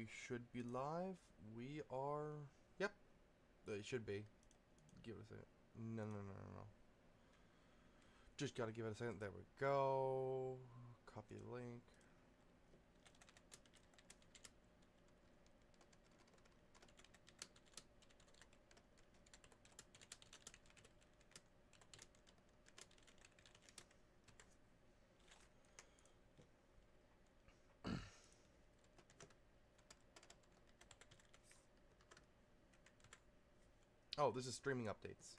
we should be live. We are... Yep. It should be. Give it a second. No. Just gotta give it a second. There we go. Copy the link. Oh, this is streaming updates.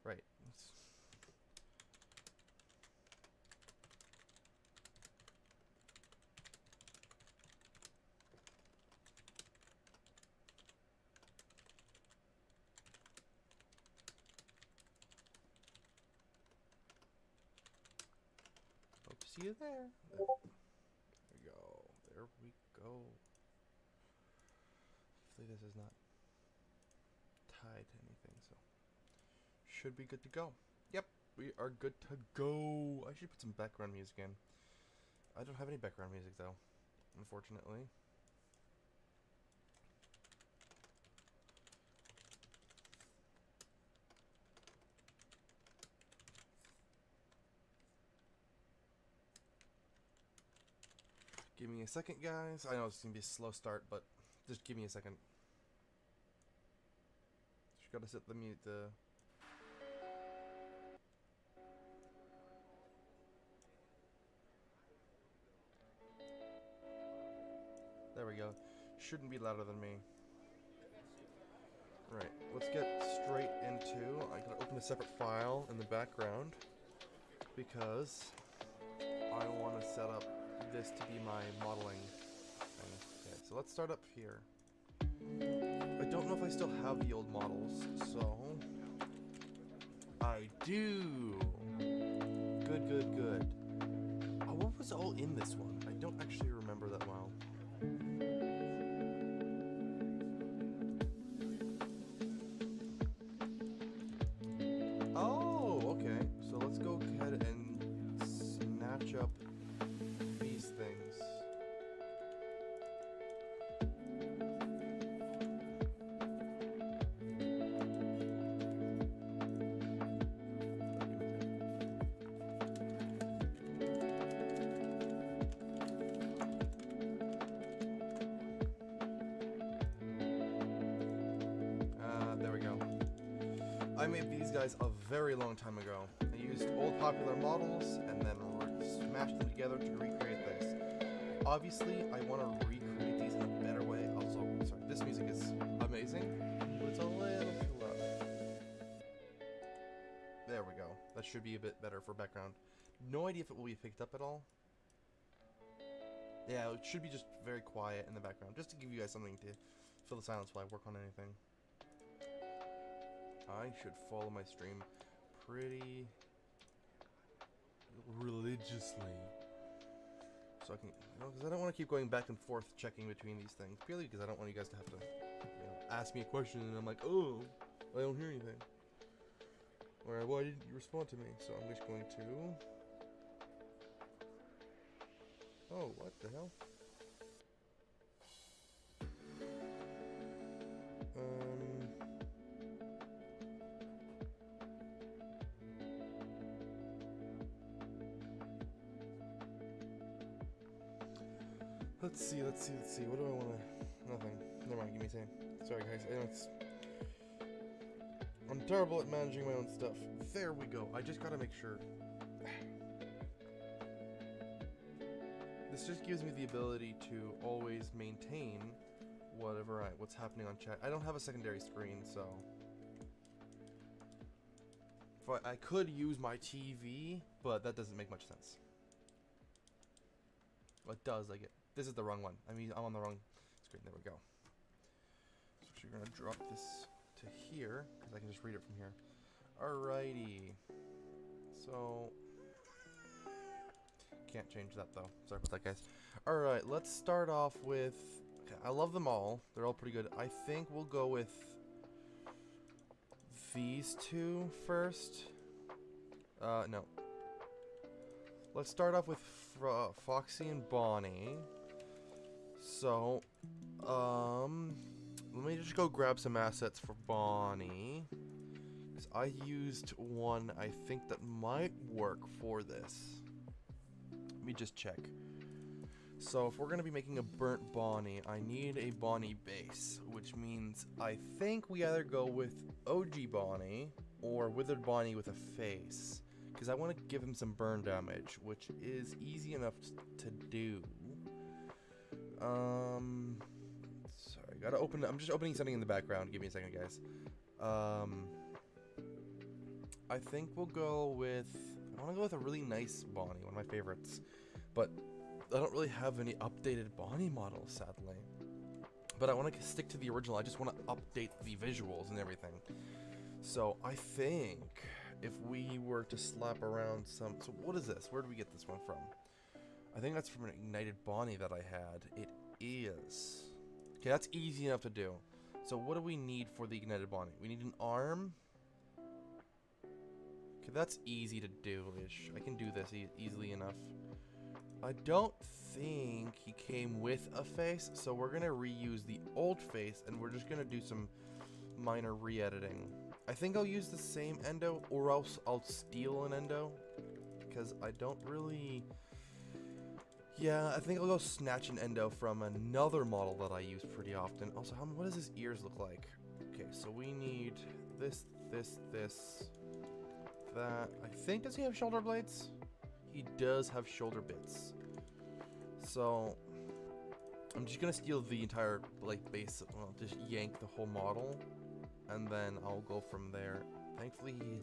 Right. Hope to see you there. There we go. There we go. Hopefully this is not tied to anything, so should be good to go. Yep, we are good to go. I should put some background music in. I don't have any background music though, unfortunately. Give me a second, guys. I know it's gonna be a slow start, but just give me a second. Just gotta set the mute. There we go. Shouldn't be louder than me. Right, let's get straight into... I gotta open a separate file in the background because I want to set up this to be my modeling thing. Okay, so let's start up here. I don't know if I still have the old models, so... I do! Good. Oh, what was all in this one? I don't actually remember that well. Oh, okay. So let's go ahead and snatch up these things. There we go. I made these guys a very long time ago. I used old popular models and then smashed them together to recreate this. Obviously, I want to recreate these in a better way. Also, sorry, this music is amazing, but it's a little too loud. There we go. That should be a bit better for background. No idea if it will be picked up at all. Yeah, it should be just very quiet in the background, just to give you guys something to fill the silence while I work on anything. I should follow my stream pretty religiously. So I can, because I don't want to keep going back and forth checking between these things. Purely because I don't want you guys to have to, ask me a question and I'm like, oh, I don't hear anything. Or why didn't you respond to me? So I'm just going to... Oh, what the hell? Let's see. What do I want to... Nothing. Never mind, give me a second. Sorry, guys. I know I'm terrible at managing my own stuff. There we go. I just gotta make sure. This just gives me the ability to always maintain what's happening on chat. I don't have a secondary screen, so... I could use my TV, but that doesn't make much sense. Well, it does, I get... This is the wrong one. I mean, I'm on the wrong screen. There we go. So we're going to drop this to here, because I can just read it from here. Alrighty. So... Can't change that, though. Sorry about that, guys. Alright, let's start off with... Okay, I love them all. They're all pretty good. I think we'll go with... these two first. No. Let's start off with Foxy and Bonnie. So, let me just go grab some assets for Bonnie. 'Cause I used one I think that might work for this. Let me just check. So if we're going to be making a burnt Bonnie, I need a Bonnie base, which means I think we either go with OG Bonnie or Withered Bonnie with a face. Because I want to give him some burn damage, which is easy enough to do. Sorry, gotta open. I'm just opening something in the background. Give me a second, guys. I think we'll go with. I want to go with a really nice Bonnie, one of my favorites, but I don't really have any updated Bonnie models, sadly. But I want to stick to the original. I just want to update the visuals and everything. So I think if we were to slap around some. So what is this? Where did we get this one from? I think that's from an Ignited Bonnie that I had. It is. Okay, that's easy enough to do. So what do we need for the Ignited Bonnie? We need an arm. Okay, that's easy to do-ish. I can do this easily enough. I don't think he came with a face, so we're going to reuse the old face, and we're just going to do some minor re-editing. I think I'll use the same endo, or else I'll steal an endo, because I don't really... Yeah, I think I'll go snatch an endo from another model that I use pretty often. Also, what does his ears look like? Okay, so we need this, that. I think, does he have shoulder blades? He does have shoulder bits. So, I'm just gonna steal the entire, like, base, well, just yank the whole model, and then I'll go from there. Thankfully, he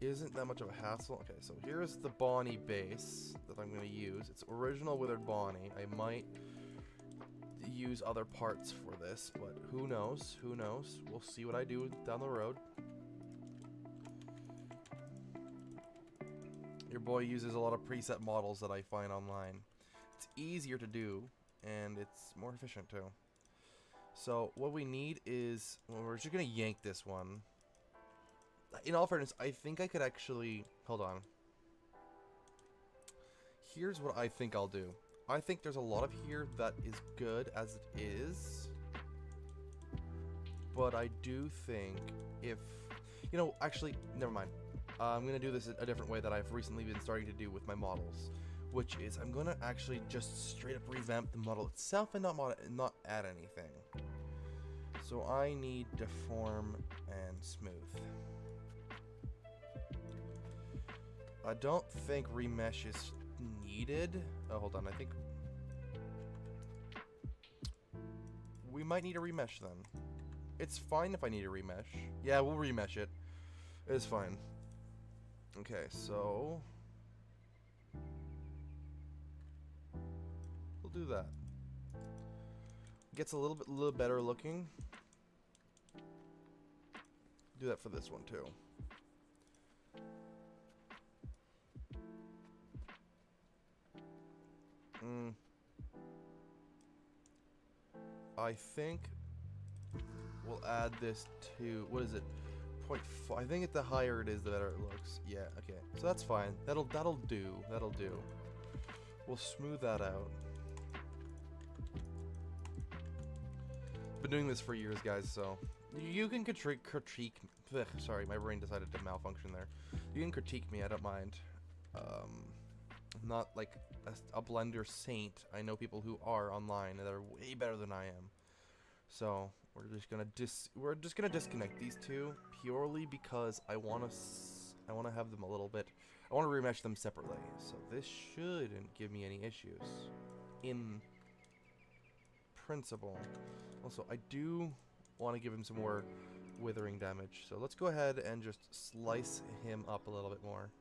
isn't that much of a hassle. Okay, so here's the Bonnie base that I'm gonna use. It's original Withered Bonnie. I might use other parts for this, but who knows? Who knows? We'll see what I do down the road. Your boy uses a lot of preset models that I find online. It's easier to do, and it's more efficient too. So what we need is, well, we're just gonna yank this one. In all fairness, I think I could actually, hold on. Here's what I think I'll do. I think there's a lot of here that is good as it is. But I do think if, you know, actually, never mind. I'm going to do this a different way that I've recently been starting to do with my models. Which is, I'm going to actually just straight up revamp the model itself and not add anything. So I need deform and smooth. I don't think remesh is needed. Oh, hold on. I think we might need a remesh then. It's fine if I need a remesh. Yeah, we'll remesh it. It's fine. Okay, so we'll do that. Gets a little better looking. Do that for this one too. I think we'll add this to, what is it? 0.5. I think the higher it is, the better it looks. Yeah, okay. So that's fine. That'll do. That'll do. We'll smooth that out. Been doing this for years, guys, so you can critique. Sorry, my brain decided to malfunction there. You can critique me. I don't mind. I'm not like a Blender saint. I know people who are online that are way better than I am. So we're just gonna disconnect these two purely because I wanna have them a little bit. I wanna remesh them separately. So this shouldn't give me any issues in principle. Also, I do want to give him some more withering damage. So let's go ahead and just slice him up a little bit more.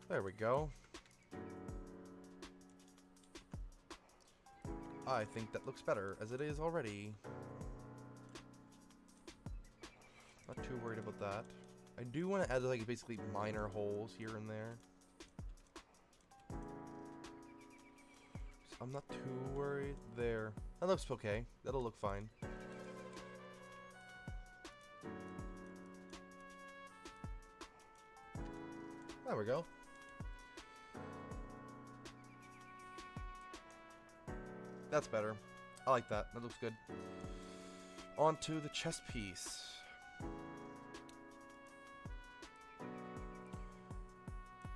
There we go. I think that looks better as it is already. Not too worried about that. I do want to add like basically minor holes here and there. So I'm not too worried there. That looks okay. That'll look fine. There we go. That's better. I like that. That looks good. On to the chest piece.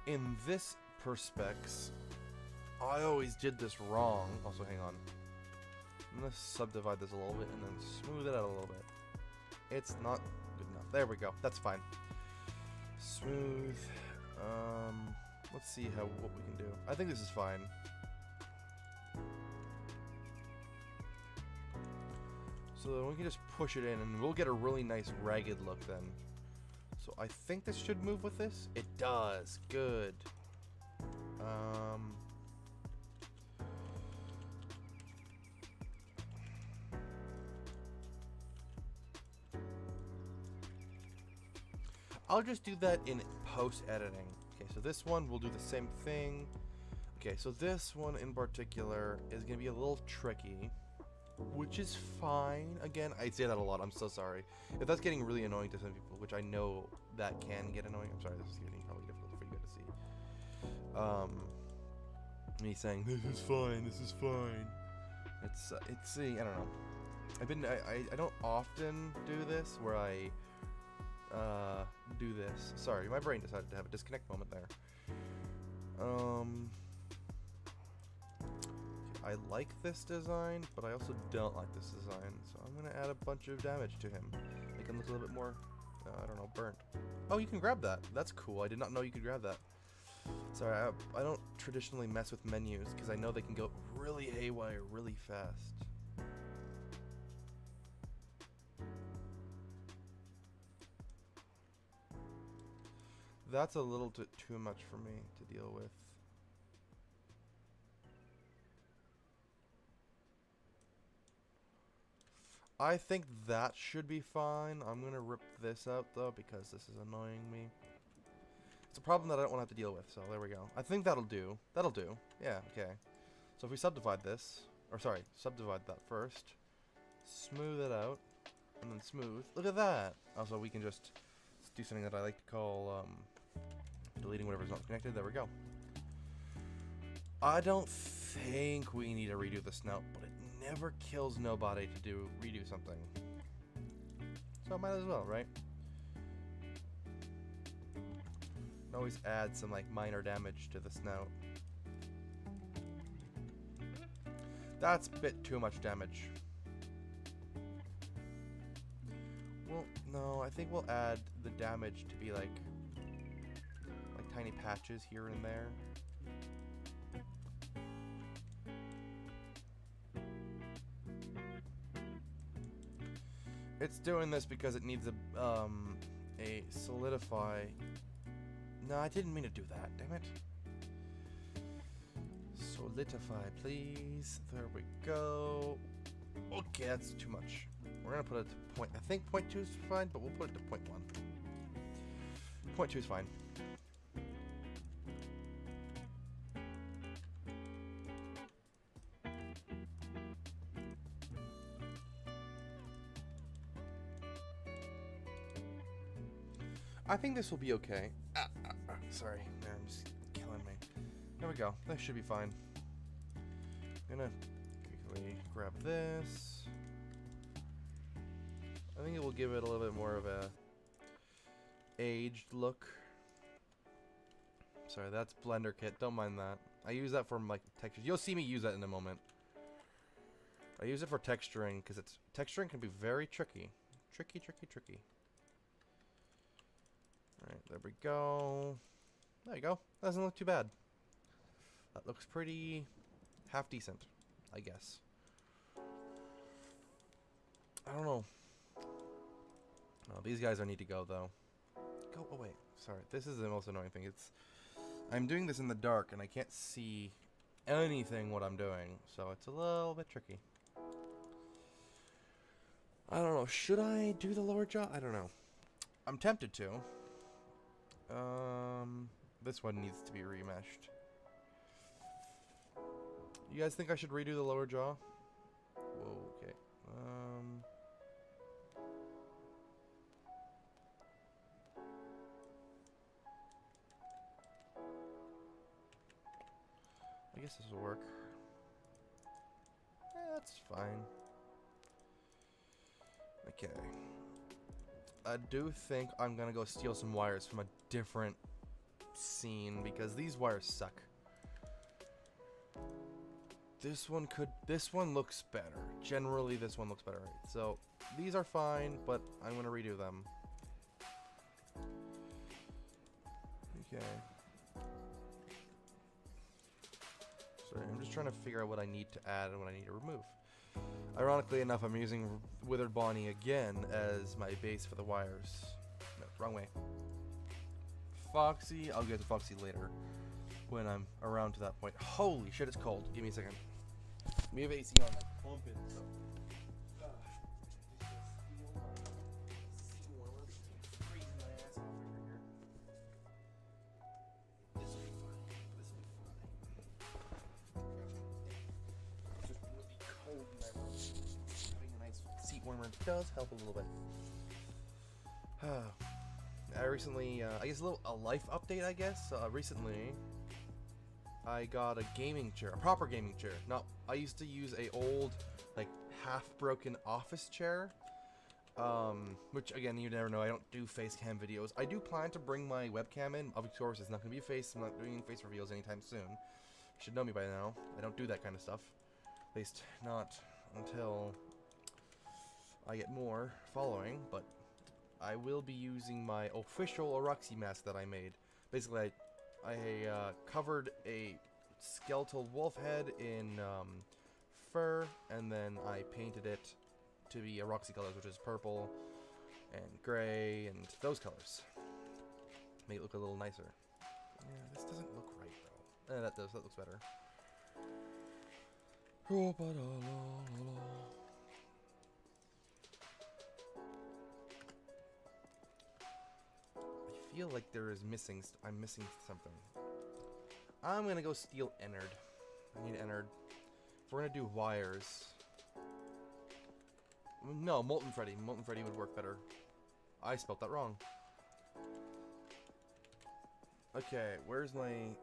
In this perspex, I always did this wrong. Also, hang on. I'm going to subdivide this a little bit and then smooth it out a little bit. It's not good enough. There we go. That's fine. Smooth. Let's see what we can do. I think this is fine. So then we can just push it in and we'll get a really nice ragged look then. So I think this should move with this. It does. Good. I'll just do that in post-editing. Okay, so this one we'll do the same thing. Okay, so this one in particular is going to be a little tricky, which is fine. Again, I say that a lot. I'm so sorry. If that's getting really annoying to some people, which I know that can get annoying. I'm sorry, this is getting probably difficult for you guys to see. Me saying, this is fine. It's I don't know. I don't often do this where I do this. Sorry, my brain decided to have a disconnect moment there. I like this design, but I also don't like this design, so I'm gonna add a bunch of damage to him. Make him look a little bit more, I don't know, burnt. Oh, you can grab that. That's cool. I did not know you could grab that. Sorry, I don't traditionally mess with menus because I know they can go really haywire really fast. That's a little too much for me to deal with. I think that should be fine. I'm gonna rip this out though because this is annoying me. It's a problem that I don't want to have to deal with, so there we go. I think that'll do. That'll do. Yeah, okay. So if we subdivide this, or sorry, subdivide that first, smooth it out, and then smooth. Look at that! Also, we can just do something that I like to call deleting whatever's not connected. There we go. I don't think we need to redo the snout, but it never kills nobody to redo something. So might as well, right? Always add some like minor damage to the snout. That's a bit too much damage. Well, no, I think we'll add the damage to be like tiny patches here and there. It's doing this because it needs a solidify. No, I didn't mean to do that. Damn it. Solidify, please. There we go. Okay, that's too much. We're gonna put it to point. I think 0.2 is fine, but we'll put it to 0.1. 0.2 is fine. I think this will be okay. Sorry, nerves killing me. There we go. That should be fine. I'm gonna quickly grab this. I think it will give it a little bit more of a aged look. Sorry, that's Blender Kit. Don't mind that. I use that for like textures. You'll see me use that in a moment. I use it for texturing because texturing can be very tricky. Tricky. Alright, there we go. There you go. That doesn't look too bad. That looks pretty half decent, I guess. I don't know. Oh, these guys need to go though. Go away. Sorry, this is the most annoying thing. I'm doing this in the dark and I can't see anything what I'm doing, so it's a little bit tricky. I don't know. Should I do the lower jaw? I don't know. I'm tempted to. This one needs to be remeshed. You guys think I should redo the lower jaw? Whoa, okay. I guess this will work. That's fine. Okay. I do think I'm gonna go steal some wires from a different scene because these wires suck. This one looks better. Generally, this one looks better. So, these are fine, but I'm gonna redo them. Okay. Sorry, I'm just trying to figure out what I need to add and what I need to remove. Ironically enough, I'm using Withered Bonnie again as my base for the wires. No, wrong way. Foxy, I'll get to Foxy later when I'm around to that point. Holy shit, it's cold. Give me a second. We have AC on, like, pumping, so. Warmer does help a little bit. I recently, I guess a life update, I guess. Recently, I got a gaming chair, a proper gaming chair. Now, I used to use a old, like, half-broken office chair, which, again, you never know, I don't do face cam videos. I do plan to bring my webcam in. Of course, it's not going to be a face. I'm not doing face reveals anytime soon. You should know me by now. I don't do that kind of stuff. At least, not until I get more following, but I will be using my official Erroxxy mask that I made. Basically, I covered a skeletal wolf head in fur, and then I painted it to be Erroxxy colors, which is purple and gray and those colors. Make it look a little nicer. Yeah, this doesn't look right though. That does. That looks better. I feel like I'm missing something. I'm gonna go steal Ennard. I need Ennard. If we're gonna do wires. No, Molten Freddy. Molten Freddy would work better. I spelled that wrong. Okay, where's my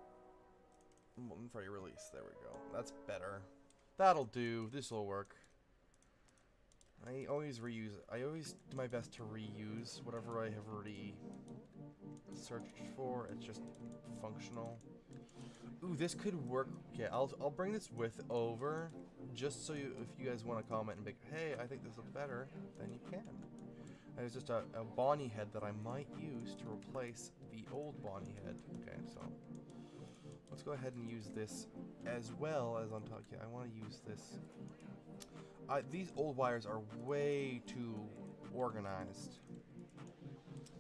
Molten Freddy release? There we go. That's better. That'll do. This'll work. I always do my best to reuse whatever I have already searched for. It's just functional. Ooh, this could work. Okay, I'll bring this width over just so if you guys want to comment and be like, hey, I think this looks better, then you can. There's just a Bonnie head that I might use to replace the old Bonnie head. Okay, so let's go ahead and use this as well as on top. Yeah, I want to use this. These old wires are way too organized.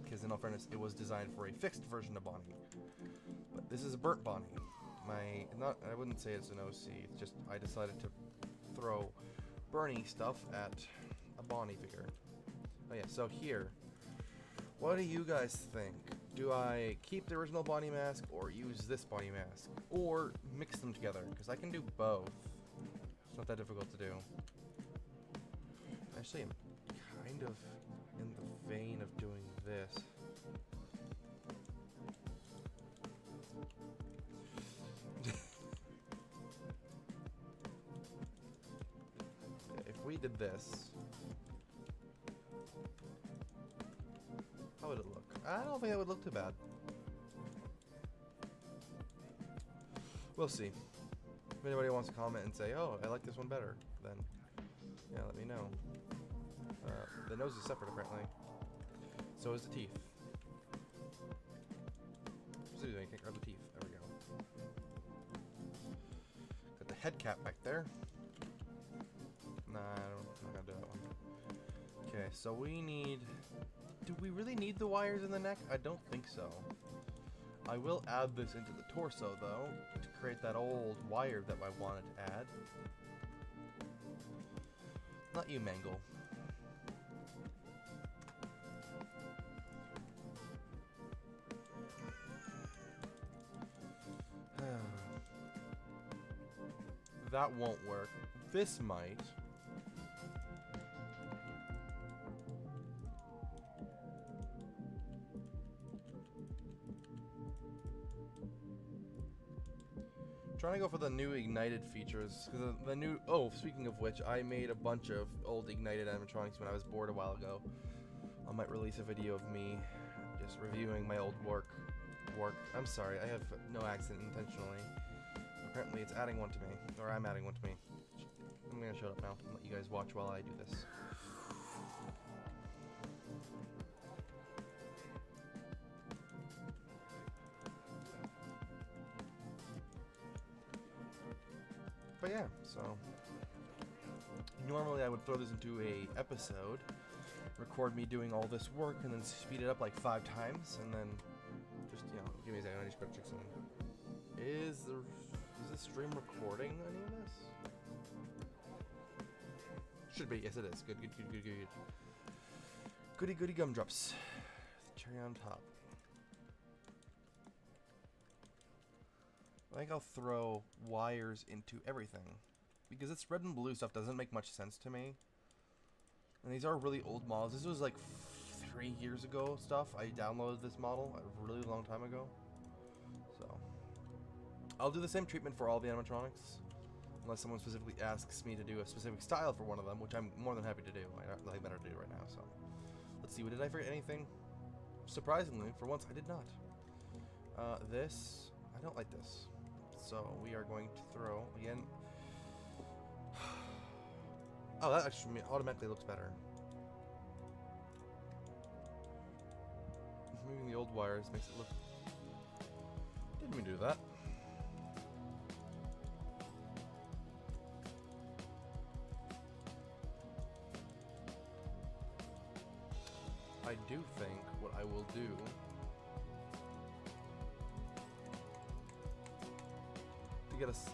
Because in all fairness, it was designed for a fixed version of Bonnie. But this is a burnt Bonnie. I wouldn't say it's an OC, it's just I decided to throw Bernie stuff at a Bonnie figure. Oh yeah, so here. What do you guys think? Do I keep the original Bonnie mask or use this Bonnie mask? Or mix them together? Because I can do both. It's not that difficult to do. Actually, I'm kind of in the vein of doing this. If we did this, how would it look? I don't think it would look too bad. We'll see. If anybody wants to comment and say, oh, I like this one better, then yeah, let me know. The nose is separate, apparently. So is the teeth. Excuse me, I can't grab the teeth. There we go. Got the head cap back there. Nah, I'm not gonna do that one. Okay, so we need... Do we really need the wires in the neck? I don't think so. I will add this into the torso, though, to create that old wire that I wanted to add. Not you, Mangle. That won't work. This might. Trying to go for the new ignited features, because the new... Oh, speaking of which, I made a bunch of old ignited animatronics when I was bored a while ago. I might release a video of me just reviewing my old work. I'm sorry, I have no accent intentionally. Apparently it's adding one to me, or I'm adding one to me. I'm gonna shut up now and let you guys watch while I do this. But yeah, so normally I would throw this into a episode, record me doing all this work, and then speed it up like 5 times, and then just, you know, give me a second, I just better check something. Is this stream recording any of this? Should be, yes it is. Good. Goody gumdrops. The cherry on top. I think I'll throw wires into everything, because this red and blue stuff doesn't make much sense to me. And these are really old models. This was like 3 years ago stuff. I downloaded this model a really long time ago. So I'll do the same treatment for all the animatronics, unless someone specifically asks me to do a specific style for one of them, which I'm more than happy to do. I got nothing better to do right now. So let's see. Did I forget anything? Surprisingly, for once, I did not. This, I don't like this. So we are going to throw again. Oh, that actually automatically looks better. Moving the old wires makes it look... Didn't mean to do that. I do think what I will do to get us...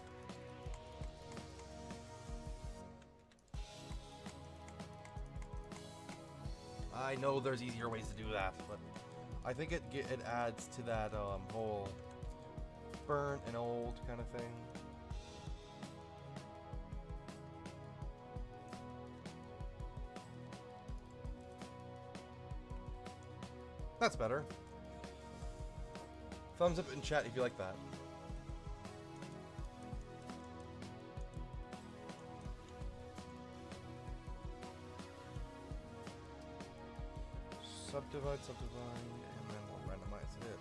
I know there's easier ways to do that, but I think it adds to that whole burnt and old kind of thing. That's better. Thumbs up in chat if you like that. Subdivide, and then we'll randomize it.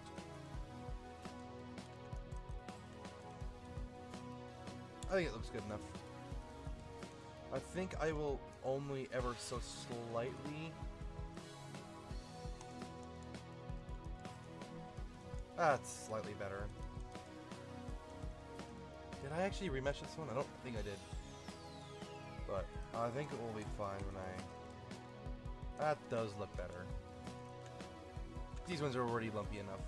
I think it looks good enough. I think I will only ever so slightly... That's slightly better. Did I actually remesh this one? I don't think I did. But I think it will be fine when I... That does look better. These ones are already lumpy enough.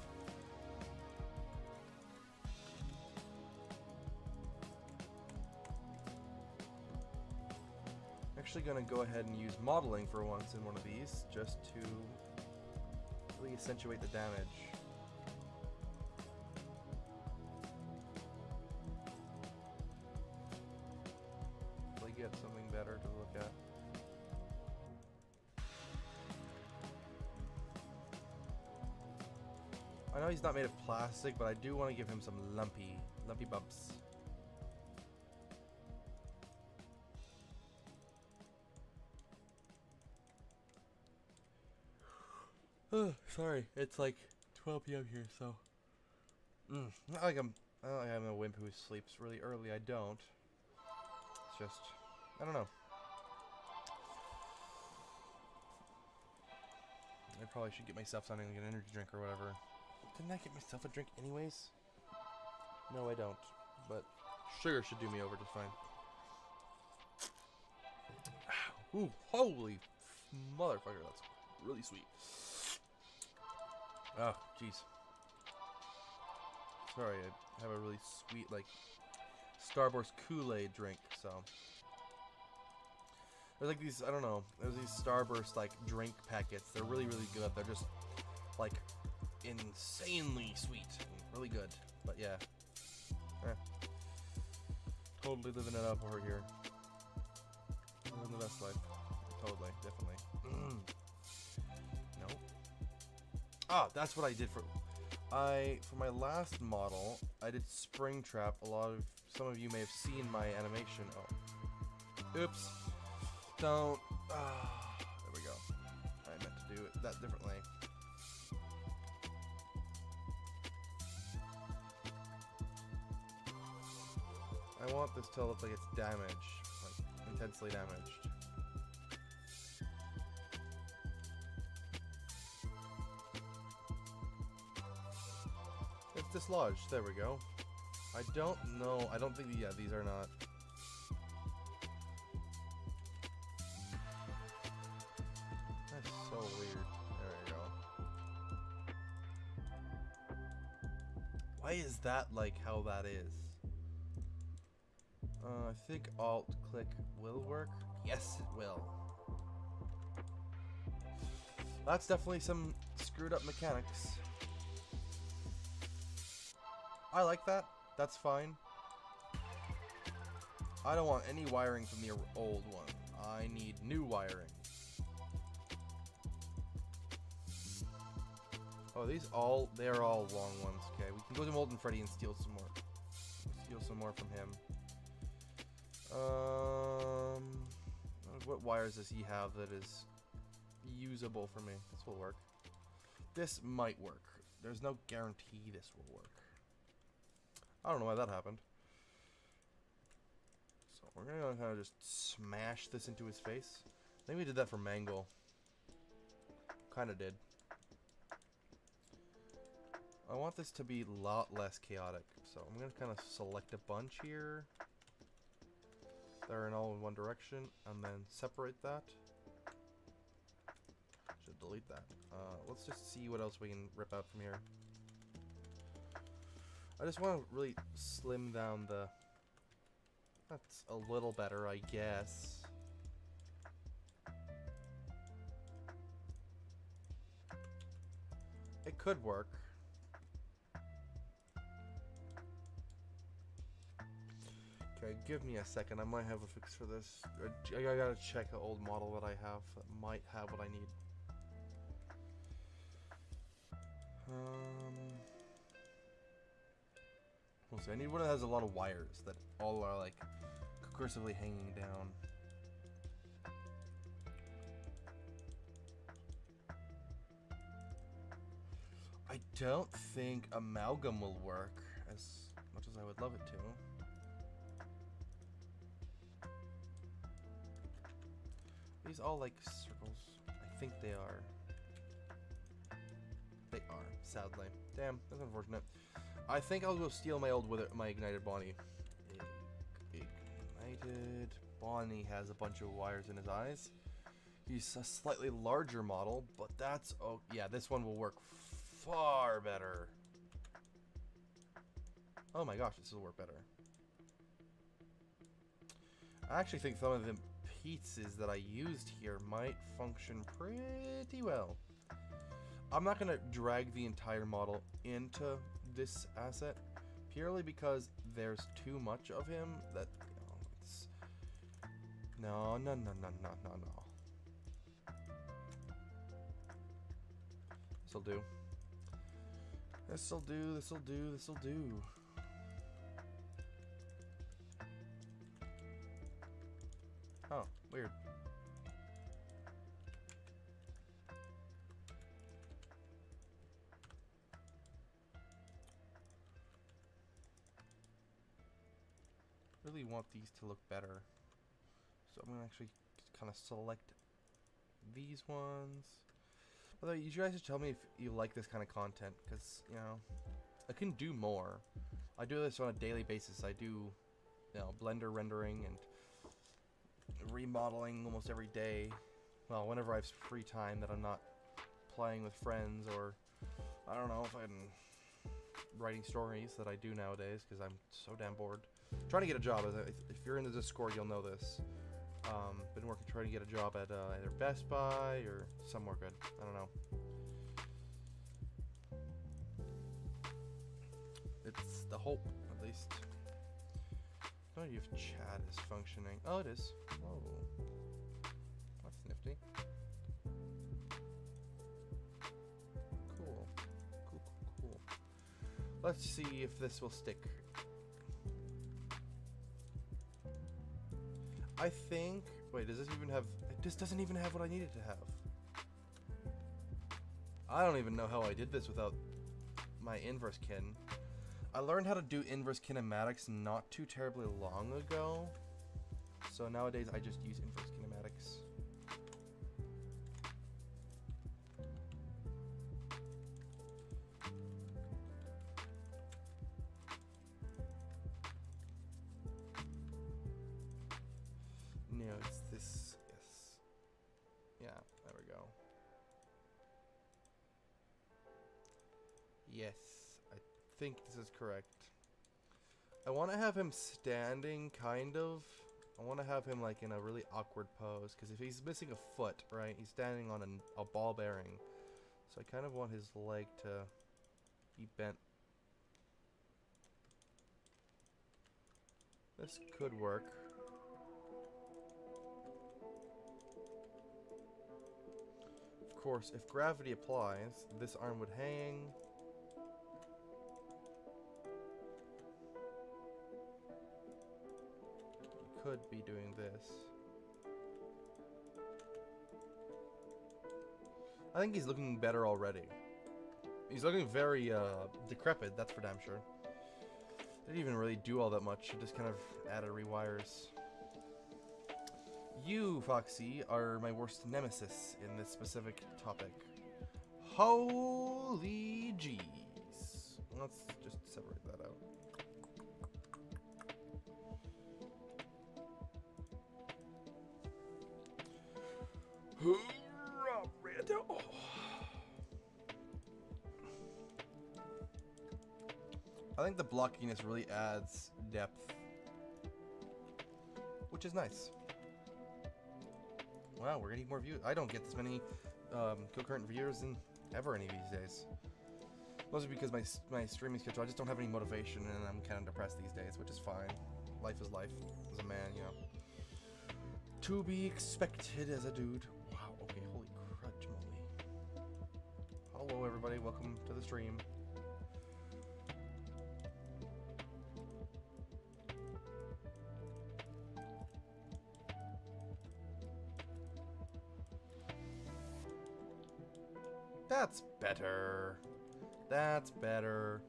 Actually gonna go ahead and use modeling for once in one of these, just to really accentuate the damage. Really get something better to look at. I know he's not made of plastic, but I do want to give him some lumpy bumps. Sorry, it's like 12 p.m. here, so not like I'm a wimp who sleeps really early. I don't. It's just, I don't know. I probably should get myself something like an energy drink or whatever. Didn't I get myself a drink anyways? No, I don't. But sugar should do me over just fine. Ooh, holy motherfucker, that's really sweet. Oh, jeez. Sorry, I have a really sweet, like, Starburst Kool-Aid drink, so. There's like these, I don't know, there's these Starburst, like, drink packets. They're really, really good. They're just, like, insanely sweet and really good. But yeah. Totally living it up over here. Living the best life. Totally, definitely. No. Ah, that's what I did for... For my last model, I did Springtrap. Some of you may have seen my animation. Oh, oops! Don't. There we go. I meant to do it that differently. I want this to look like it's damaged, like intensely damaged. It's dislodged. There we go. I don't know. I don't think. Yeah, these are not. That's so weird. There we go. Why is that like how that is? I think Alt-click will work. Yes, it will. That's definitely some screwed up mechanics. I like that. That's fine. I don't want any wiring from the old one. I need new wiring. Oh, they're all long ones. Okay, we can go to Molten Freddy and steal some more. Steal some more from him. What wires does he have that is usable for me? This will work. This might work. There's no guarantee this will work. I don't know why that happened. So we're gonna kind of just smash this into his face. I think we did that for Mangle. Kind of did. I want this to be a lot less chaotic, so I'm gonna kind of select a bunch here. They're in all in one direction, and then separate that. Should delete that. Let's just see what else we can rip out from here. I just want to really slim down the... That's a little better, I guess. It could work. Okay, give me a second. I might have a fix for this. I gotta check an old model that I have that might have what I need. We'll see. I need one that has a lot of wires that all are like concursively hanging down. I don't think amalgam will work as much as I would love it to. These all like circles. I think they are. They are, sadly. Damn, that's unfortunate. I think I'll go steal my old my ignited Bonnie. Ignited Bonnie has a bunch of wires in his eyes. He's a slightly larger model, but that's oh yeah, this one will work far better. Oh my gosh, this will work better. I actually think some of the pieces that I used here might function pretty well. I'm not going to drag the entire model into this asset purely because there's too much of him that, you know, it's... No. This'll do. This'll do. Oh, weird. Really want these to look better, so I'm gonna actually kind of select these ones. Although you guys should tell me if you like this kind of content, because you know I can do more. I do this on a daily basis. I do, you know, Blender rendering and remodeling almost every day. Well, whenever I have free time that I'm not playing with friends, or I don't know if I'm writing stories that I do nowadays because I'm so damn bored. Trying to get a job. If you're in the Discord, you'll know this. Been working trying to get a job at either Best Buy or somewhere good. I don't know. It's the hope, at least. I don't know if chat is functioning. Oh, it is. Whoa. That's nifty. Cool. Cool. Let's see if this will stick. I think... Wait, does this even have... This doesn't even have what I needed to have. I don't even know how I did this without my inverse kin. I learned how to do inverse kinematics not too terribly long ago. So nowadays I just use inverse kinematics. No, it's this. Yes. Yeah, there we go. Yes, I think this is correct. I want to have him standing, kind of. I want to have him like in a really awkward pose, because if he's missing a foot, right, he's standing on a ball bearing. So I kind of want his leg to be bent. This could work. Of course, if gravity applies, this arm would hang. Could be doing this. I think he's looking better already. He's looking very decrepit, that's for damn sure. Didn't even really do all that much, it just kind of added rewires. You, Foxy, are my worst nemesis in this specific topic. Holy jeez. Let's just separate that out. I think the blockiness really adds depth, which is nice. Wow, we're getting more views. I don't get this many concurrent viewers in ever any of these days. Mostly because my streaming schedule, I just don't have any motivation, and I'm kind of depressed these days, which is fine. Life is life as a man, you know. To be expected as a dude. Wow, okay, holy crud moly. Hello everybody, welcome to the stream. That's better. That's better.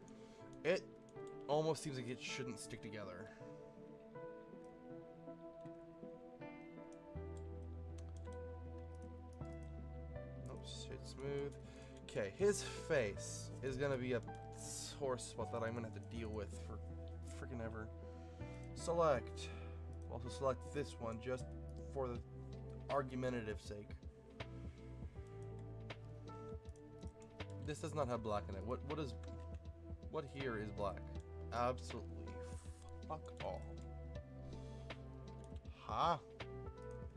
It almost seems like it shouldn't stick together. Nope, shit smooth. Okay, his face is gonna be a sore spot that I'm gonna have to deal with for freaking ever. Select. Also select this one just for the argumentative sake. This does not have black in it. What here is black? Absolutely fuck all. Ha!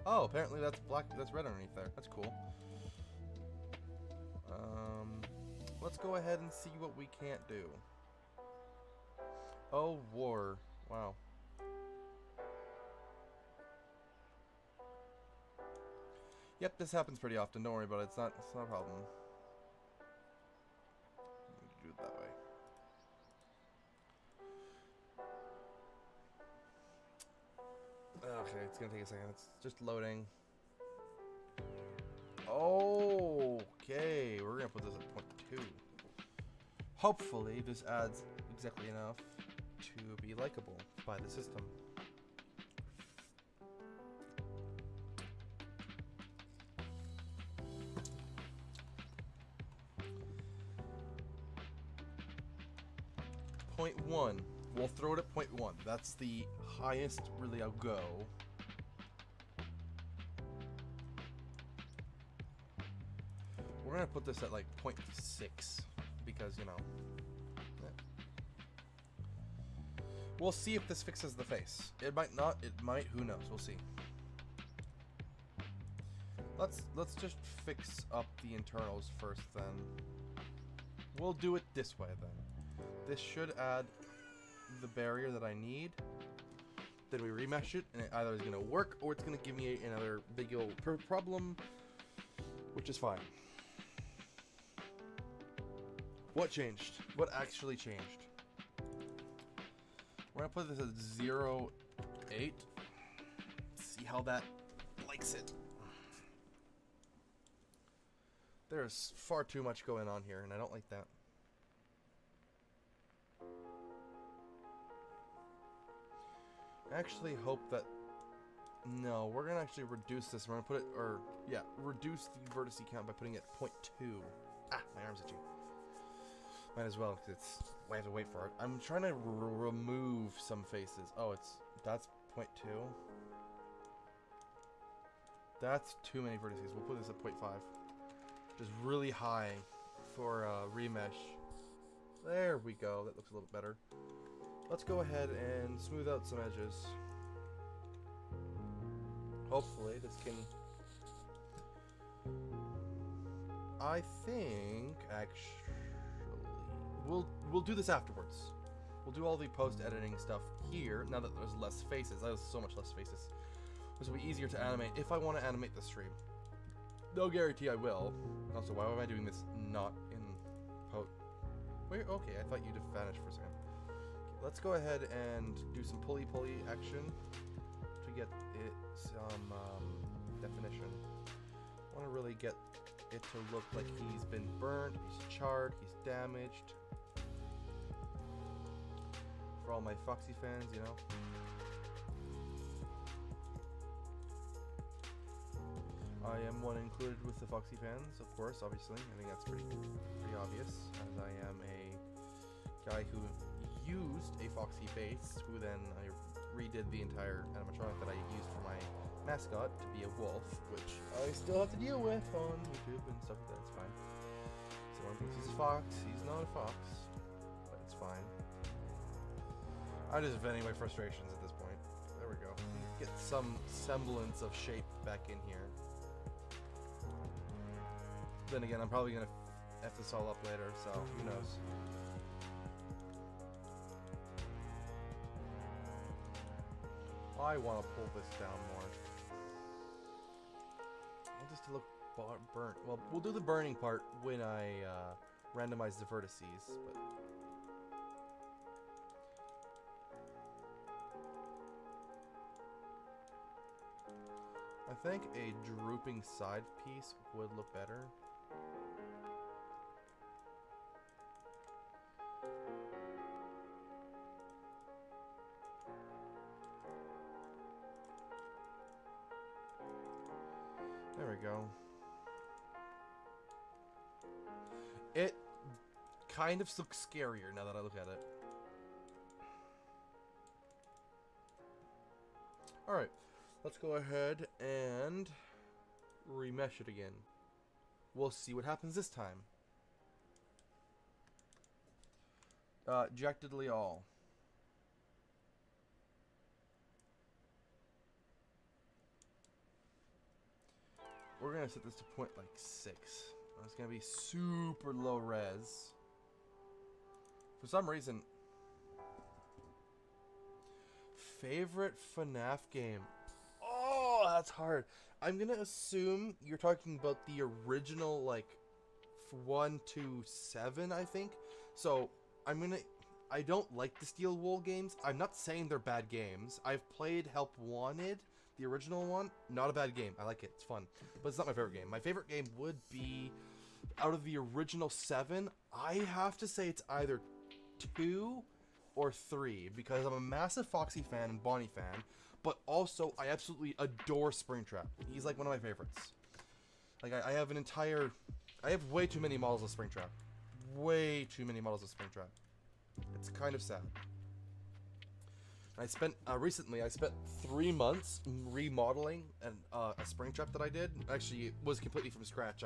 Oh, apparently that's black. That's red underneath there. That's cool. Let's go ahead and see what we can't do. Oh, war. Wow. Yep, this happens pretty often. Don't worry about it. It's not a problem. Do it that way. Okay, it's gonna take a second. It's just loading. Okay, we're gonna put this at 0.2. Hopefully, this adds exactly enough to be likable by the system. .1. We'll throw it at 0.1. That's the highest really I'll go. We're gonna put this at like 0.6 because, you know. Yeah. We'll see if this fixes the face. It might not. It might. Who knows? We'll see. Let's just fix up the internals first. Then we'll do it this way. Then. This should add the barrier that I need. Then we remesh it, and it either is going to work, or it's going to give me another big old problem, which is fine. What changed? What actually changed? We're gonna put this at 0.8. See how that likes it. There's far too much going on here, and I don't like that. I actually hope that... No, we're gonna actually reduce this. We're gonna put it, or yeah, reduce the vertex count by putting it at 0.2. Ah, my arm's itchy. Might as well, because it's... I have to wait for it. I'm trying to remove some faces. Oh, that's 0.2. That's too many vertices. We'll put this at 0.5. Which is really high for remesh. There we go. That looks a little better. Let's go ahead and smooth out some edges. Hopefully this can... I think, actually... We'll do this afterwards. We'll do all the post-editing stuff here, now that there's less faces. There's so much less faces. This will be easier to animate if I want to animate the stream. No guarantee I will. Also, why am I doing this not in post? Wait, okay, I thought you'd have vanished for a second. Okay, let's go ahead and do some pulley action to get it some definition. I want to really get it to look like he's been burned, he's charred, he's damaged. For all my Foxy fans, you know. I am one included with the Foxy fans, of course, obviously. I think that's pretty obvious, as I am a guy who used a Foxy base, who then I redid the entire animatronic that I used for my mascot to be a wolf, which I still have to deal with on YouTube and stuff like that. It's fine. Someone thinks he's a fox. He's not a fox, but it's fine. I'm just venting my frustrations at this point. There we go. Get some semblance of shape back in here. Then again, I'm probably gonna F this all up later, so who knows. I want to pull this down more. I want this to look burnt. Well, we'll do the burning part when I randomize the vertices, but... I think a drooping side piece would look better. There we go. It kind of looks scarier now that I look at it. Alright, let's go ahead and remesh it again. We'll see what happens this time. Ejectedly all. We're gonna set this to point like 6. It's gonna be super low res. For some reason, favorite FNAF game. Oh, that's hard. I'm gonna assume you're talking about the original, like 1 to 7, I think. So I don't like the Steel Wool games. I'm not saying they're bad games. I've played Help Wanted, the original one. Not a bad game. I like it. It's fun. But it's not my favorite game. My favorite game would be, out of the original 7, I have to say it's either 2 or 3, because I'm a massive Foxy fan and Bonnie fan, but also I absolutely adore Springtrap. He's like one of my favorites. Like I have way too many models of Springtrap. Way too many models of Springtrap. It's kind of sad. I spent recently 3 months remodeling a Springtrap that I did. Actually, it was completely from scratch.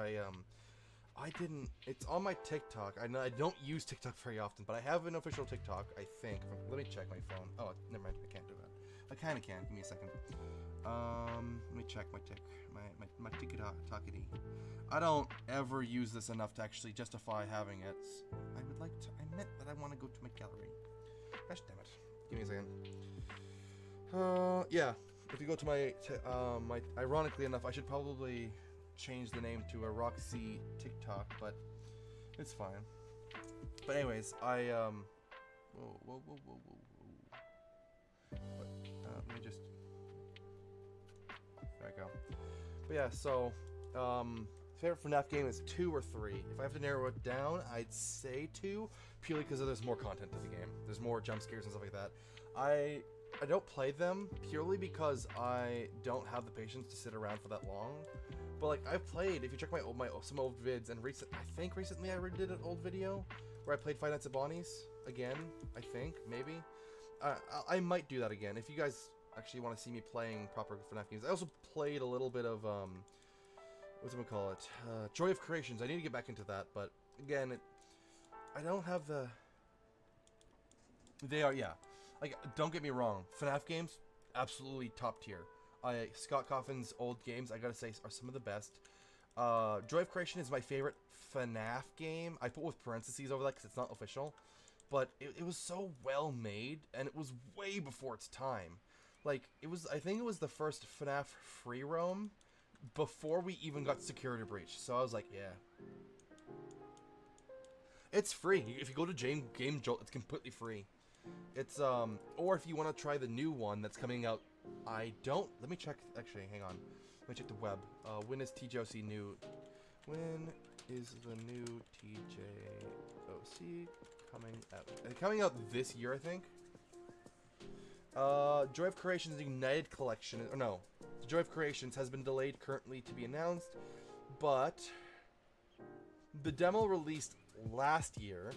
It's on my TikTok. I don't use TikTok very often, but I have an official TikTok, I think. Let me check my phone. Oh, never mind. I can't do that. I kind of can. Give me a second. Let me check my TikTok-ity. I don't ever use this enough to actually justify having it. I meant that I want to go to my gallery. Gosh damn it. Give me a second. Yeah. If you go to my ironically enough, I should probably change the name to Erroxxy TikTok, but it's fine. But anyways, whoa. let me just... There we go. But yeah, so... favorite FNAF game is 2 or 3. If I have to narrow it down, I'd say 2, purely because there's more content to the game. There's more jump scares and stuff like that. I don't play them purely because I don't have the patience to sit around for that long. But like I've played, if you check my some old vids, and I think recently I did an old video where I played Five Nights at Bonnie's again. I think maybe I might do that again if you guys actually want to see me playing proper FNAF games. I also played a little bit of what's it call it? Joy of Creations. I need to get back into that, but again, I don't have the. They are, yeah. Like, don't get me wrong, FNAF games, absolutely top tier. Scott Cawthon's old games, I gotta say, are some of the best. Joy of Creation is my favorite FNAF game. I put with parentheses over that because it's not official. But it was so well made, and it was way before its time. Like, I think it was the first FNAF free roam before we even got Security Breach. So I was like, yeah. It's free. If you go to Game Jolt, it's completely free. It's, or if you want to try the new one that's coming out, let me check, actually, hang on. Let me check the web. When is TJOC new? When is the new TJOC coming out? It's coming out this year, I think. Joy of Creations Ignited Collection, or no, Joy of Creations has been delayed currently to be announced, but the demo released last year,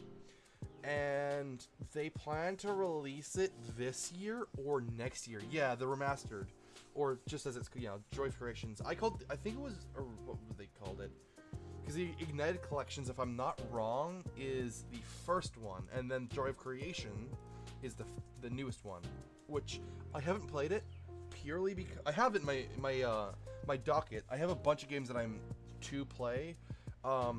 and they plan to release it this year or next year. Yeah, the remastered, or just as it's, you know, Joy of Creations. I think it was, or what they called it? Because the Ignited Collections, if I'm not wrong, is the first one, and then Joy of Creation is the newest one, which I haven't played it purely because I have it in my docket. I have a bunch of games that I'm to play. I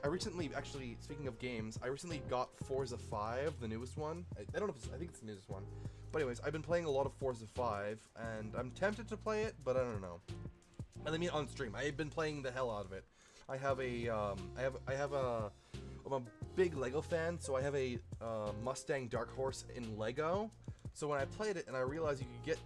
recently, actually, speaking of games, I recently got Forza 5, the newest one. I don't know if I think it's the newest one. But anyways, I've been playing a lot of Forza 5, and I'm tempted to play it, but I don't know. And I mean on stream. I've been playing the hell out of it. I have I'm a big Lego fan, so I have a Mustang Dark Horse in Lego. So when I played it and I realized you could get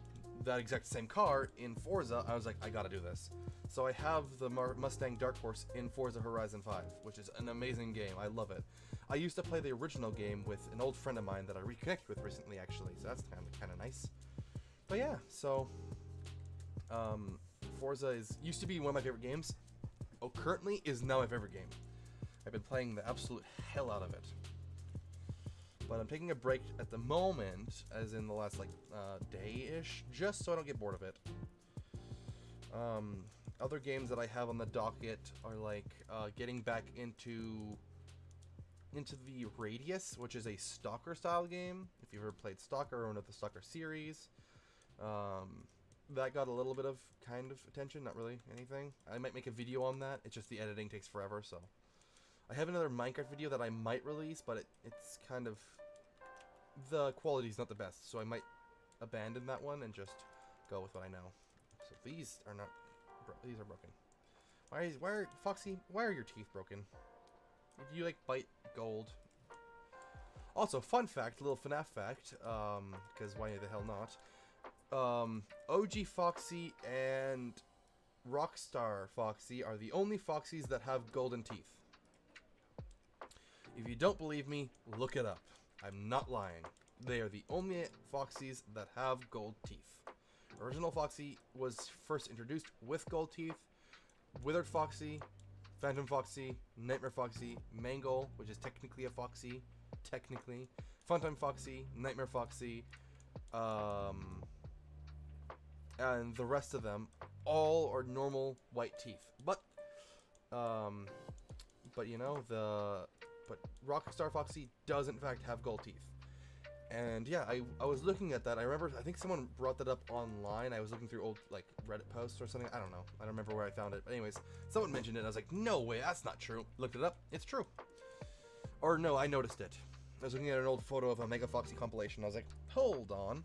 that exact same car in Forza, I was like, I gotta do this. So I have the Mustang Dark Horse in Forza Horizon 5, which is an amazing game. I love it. I used to play the original game with an old friend of mine that I reconnected with recently, actually, so that's kind of nice. But yeah, so Forza used to be one of my favorite games. Oh, currently is now my favorite game. I've been playing the absolute hell out of it. But I'm taking a break at the moment, as in the last, like, day-ish, just so I don't get bored of it. Other games that I have on the docket are, like, getting back into the Radius, which is a Stalker-style game. If you've ever played Stalker or know the Stalker series. That got a little bit of, kind of, attention, not really anything. I might make a video on that, it's just the editing takes forever, so... I have another Minecraft video that I might release, but it's kind of... The quality's not the best, so I might abandon that one and just go with what I know. So these are not... These are broken. Foxy, why are your teeth broken? Did you, like, bite gold? Also, fun fact, a little FNAF fact, because why the hell not? OG Foxy and Rockstar Foxy are the only Foxies that have golden teeth. If you don't believe me, look it up. I'm not lying. They are the only Foxies that have gold teeth. Original Foxy was first introduced with gold teeth. Withered Foxy, Phantom Foxy, Nightmare Foxy, Mangle, which is technically a Foxy, Funtime Foxy, Nightmare Foxy, and the rest of them all are normal white teeth. But you know, but Rockstar Foxy does in fact have gold teeth. And yeah, I was looking at that. I remember, I think someone brought that up online. I was looking through old, like, Reddit posts or something. I don't know. I don't remember where I found it. But anyways, someone mentioned it. And I was like, no way, that's not true. Looked it up. It's true. Or no, I noticed it. I was looking at an old photo of a Mega Foxy compilation. I was like, hold on.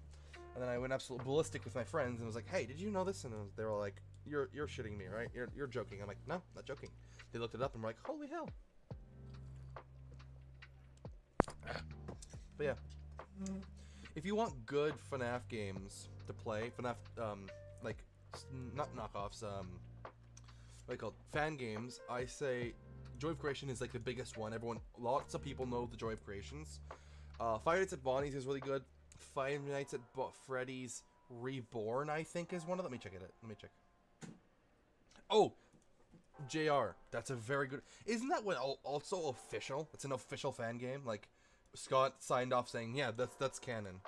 And then I went absolutely ballistic with my friends and was like, hey, did you know this? And they were like, you're shitting me, right? You're joking. I'm like, no, not joking. They looked it up and were like, holy hell. But yeah. If you want good FNAF games to play, FNAF, like, not knockoffs, what do you call it, fan games, I say Joy of Creation is like the biggest one. Lots of people know the Joy of Creations. Five Nights at Bonnie's is really good. Five Nights at Freddy's Reborn, I think, is one of them. Let me check it. Let me check. Oh, JR. That's a very good. Isn't that what also official? It's an official fan game. Like, Scott signed off saying, yeah, that's canon.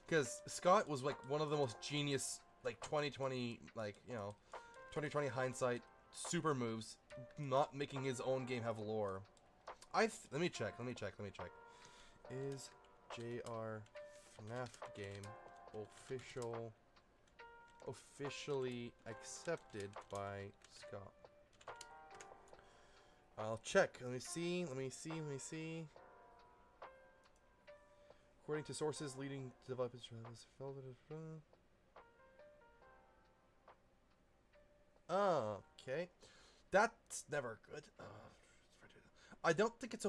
Because Scott was like one of the most genius, like 2020, like, you know, 2020 hindsight super moves, not making his own game have lore. Let me check. Is JR FNAF game officially accepted by Scott? I'll check. Let me see. According to sources leading to developers, okay. That's never good. I don't think it's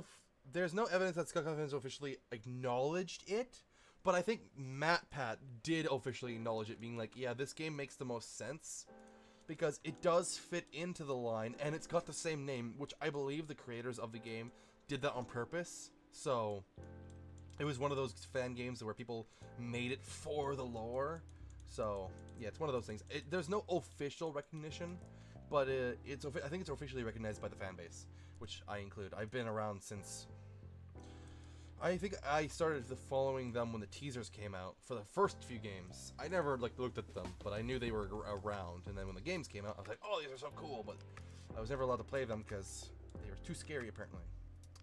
there's no evidence that Scott Cawthon's officially acknowledged it, but I think MatPat did officially acknowledge it, being like, yeah, this game makes the most sense because it does fit into the line and it's got the same name, which I believe the creators of the game did that on purpose. So it was one of those fan games where people made it for the lore. So yeah, it's one of those things. There's no official recognition, but I think it's officially recognized by the fan base, which I include. I've been around since. I think I started following them when the teasers came out for the first few games. I never like looked at them, but I knew they were around. And then when the games came out, I was like, "Oh, these are so cool!" But I was never allowed to play them because they were too scary, apparently.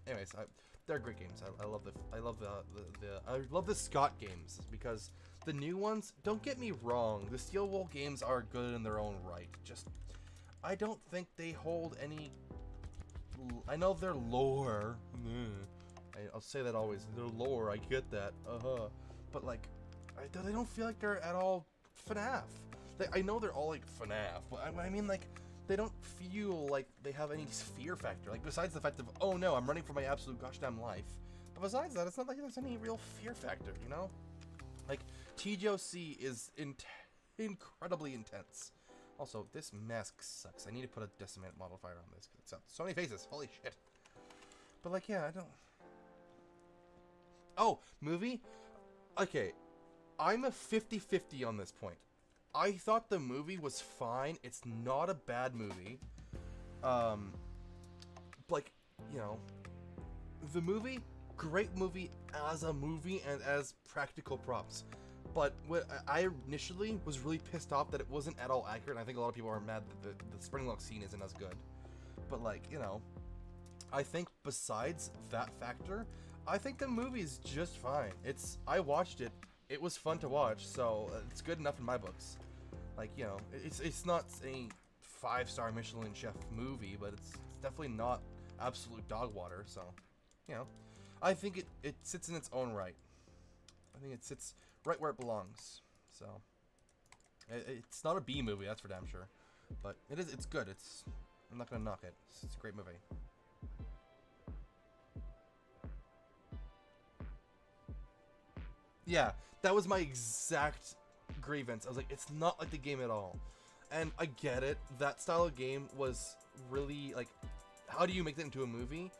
Anyways, they're great games. I love the Scott games because the new ones. Don't get me wrong, the Steel Wool games are good in their own right. Just I don't think they hold any. I know their lore. I'll say that always. Their lore, I get that. But like, they don't feel like they're at all FNAF. I know they're all like FNAF, but I mean like, they don't feel like they have any fear factor. Like besides the fact of, oh no, I'm running for my absolute gosh damn life. But besides that, it's not like there's any real fear factor, you know? Like TGOC is incredibly intense. Also, this mask sucks. I need to put a decimate modifier on this because it's so many faces. Holy shit. But like, yeah, I don't. Oh, movie? Okay, I'm a 50-50 on this point. I thought the movie was fine. It's not a bad movie. Like, you know, the movie, great movie as a movie and as practical props. But what I initially was really pissed off that it wasn't at all accurate. And I think a lot of people are mad that the Springlock scene isn't as good. But like, you know, I think besides that factor, I think the movie is just fine. I watched it. It was fun to watch, so it's good enough in my books. Like, you know, it's not a 5-star Michelin chef movie, but it's definitely not absolute dog water. So, you know, I think it sits in its own right. I think it sits right where it belongs. So, it's not a B movie, that's for damn sure. But it's good. I'm not gonna knock it. It's a great movie. Yeah, that was my exact grievance. I was like, it's not like the game at all. And I get it. That style of game was really, like, how do you make that into a movie?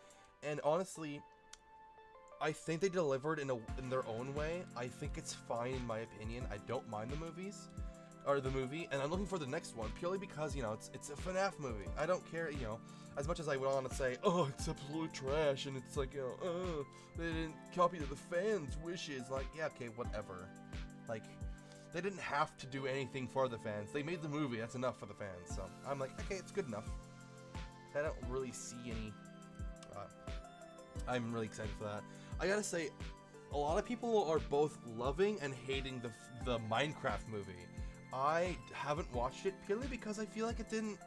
And honestly, I think they delivered in their own way. I think it's fine in my opinion. I don't mind the movie. And I'm looking for the next one purely because, you know, it's a FNAF movie. I don't care, you know, as much as I would want to say, oh, it's absolute trash, and it's like, you know, oh, they didn't copy the fans' wishes. Like, yeah, okay, whatever. Like, they didn't have to do anything for the fans. They made the movie. That's enough for the fans. So I'm like, okay, it's good enough. I don't really see any. I'm really excited for that. I gotta say, a lot of people are both loving and hating the Minecraft movie. I haven't watched it purely because I feel like it didn't.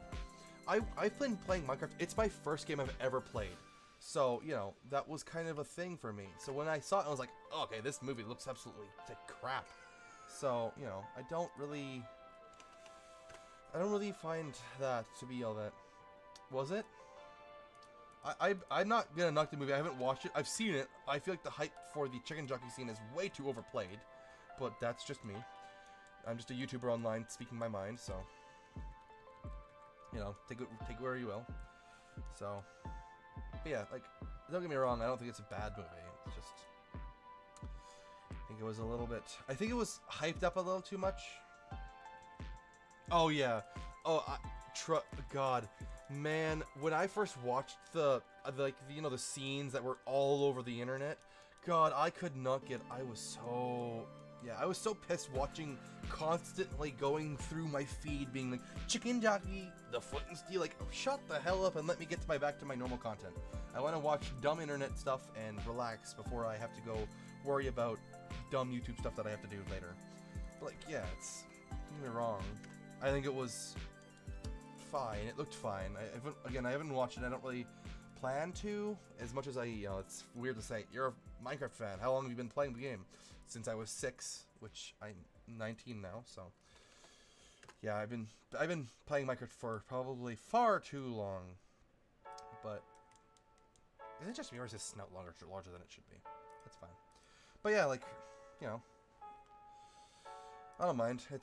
I've been playing Minecraft. It's my first game I've ever played. So, you know, that was kind of a thing for me. So when I saw it, I was like, oh, okay, this movie looks absolutely like crap. So, you know, I don't really find that to be all that. Was it? I'm not gonna knock the movie. I haven't watched it. I've seen it. I feel like the hype for the chicken jockey scene is way too overplayed. but that's just me. I'm just a YouTuber online speaking my mind, so you know, take it where you will. So, but yeah, like, don't get me wrong, I don't think it's a bad movie. It's just, I think it was a little bit, I think it was hyped up a little too much. Oh yeah, oh, God, man, when I first watched the you know, the scenes that were all over the internet, God, I could not get, I was so pissed watching, constantly going through my feed being like, chicken jockey, the foot and steel, like, shut the hell up and let me get back to my normal content. I want to watch dumb internet stuff and relax before I have to go worry about dumb YouTube stuff that I have to do later. But like, yeah, don't get me wrong, I think it was fine, it looked fine. I haven't watched it, I don't really plan to, as much as you know, it's weird to say, you're a Minecraft fan, how long have you been playing the game? Since I was 6, which I'm 19 now, so yeah, I've been playing Minecraft for probably far too long. But is it just me, or is his snout larger than it should be? That's fine. But yeah, like, you know, I don't mind. I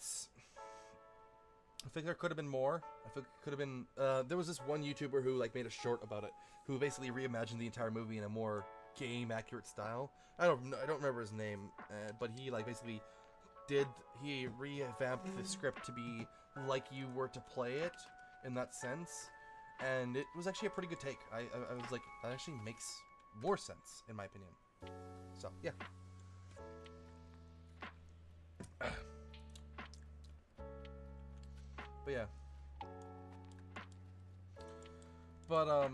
think there could have been more. I think it could have been. There was this one YouTuber who like made a short about it, who basically reimagined the entire movie in a more game accurate style. I don't remember his name, but he like basically he revamped the script to be like you were to play it in that sense, and it was actually a pretty good take. I was like, that actually makes more sense in my opinion. So yeah. But yeah. But I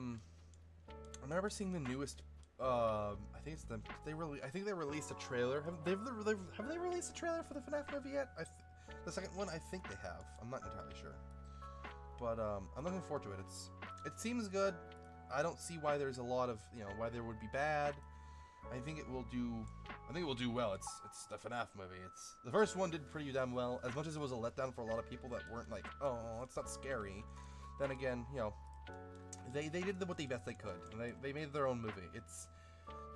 remember seeing the newest. I think it's I think they released a trailer. Have they released a trailer for the FNAF movie yet? The second one, I think they have. I'm not entirely sure. But I'm looking forward to it. It seems good. I don't see why there's a lot of, you know, why there would be bad. I think it will do well. It's the FNAF movie. The first one did pretty damn well. As much as it was a letdown for a lot of people that weren't like, oh, it's not scary. Then again, you know, they did what they best they could. And they made their own movie.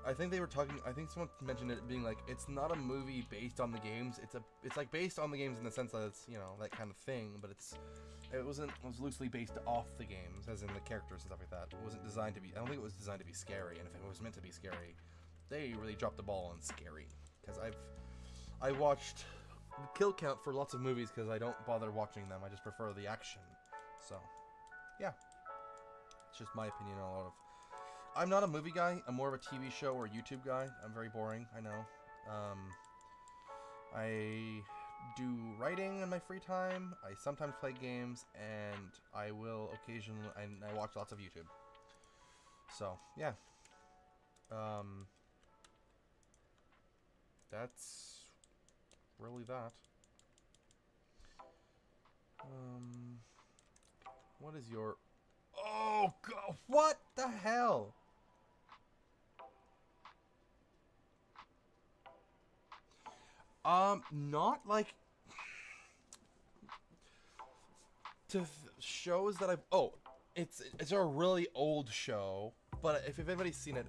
I think someone mentioned it being like, it's not a movie based on the games. It's like based on the games in the sense that it's, you know, that kind of thing, but it was loosely based off the games, as in the characters and stuff like that. It wasn't designed to be, I don't think it was designed to be scary, and if it was meant to be scary, they really dropped the ball on scary. Because I watched the kill count for lots of movies because I don't bother watching them. I just prefer the action. So, yeah. It's just my opinion on a lot of... I'm not a movie guy. I'm more of a TV show or YouTube guy. I'm very boring, I know. I do writing in my free time. I sometimes play games, and I will occasionally... and I watch lots of YouTube. So, yeah. That's really that. What is your... Oh, God, what the hell? Not like... to shows that I've... Oh, it's a really old show, but if anybody's seen it,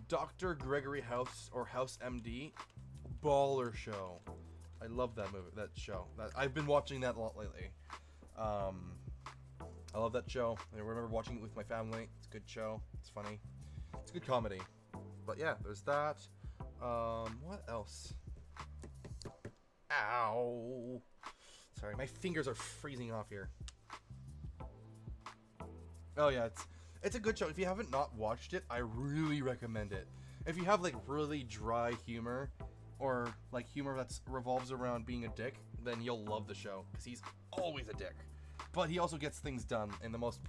Dr. Gregory House, or House MD, baller show. I love that movie, that show. I've been watching that a lot lately. I love that show. I remember watching it with my family. It's a good show. It's funny. It's good comedy. But yeah, there's that. What else? Ow. Sorry, my fingers are freezing off here. Oh yeah, it's a good show. If you haven't not watched it, I really recommend it. If you have like really dry humor, or like humor that revolves around being a dick, then you'll love the show, because he's always a dick. But he also gets things done in the most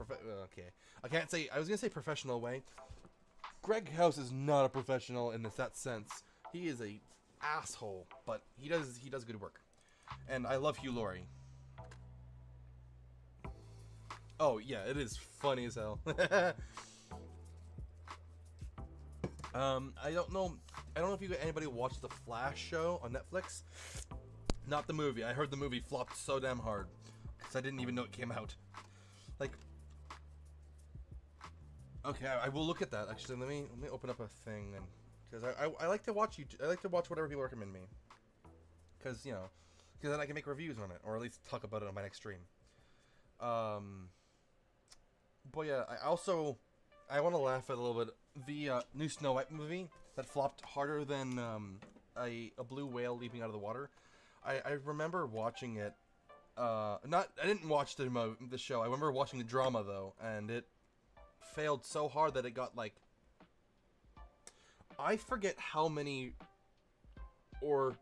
okay. I was gonna say professional way. Greg House is not a professional in that sense. He is a asshole, but he does good work. And I love Hugh Laurie. Oh yeah, it is funny as hell. I don't know if anybody watched the Flash show on Netflix. Not the movie. I heard the movie flopped so damn hard because I didn't even know it came out. Like, okay, I will look at that. Actually, let me open up a thing, and because I like to watch I like to watch whatever people recommend me. because then I can make reviews on it, or at least talk about it on my next stream. But yeah, I want to laugh at a little bit. The new Snow White movie that flopped harder than a blue whale leaping out of the water. I remember watching it. I didn't watch the show. I remember watching the drama though, and it failed so hard that it got like, I forget how many, or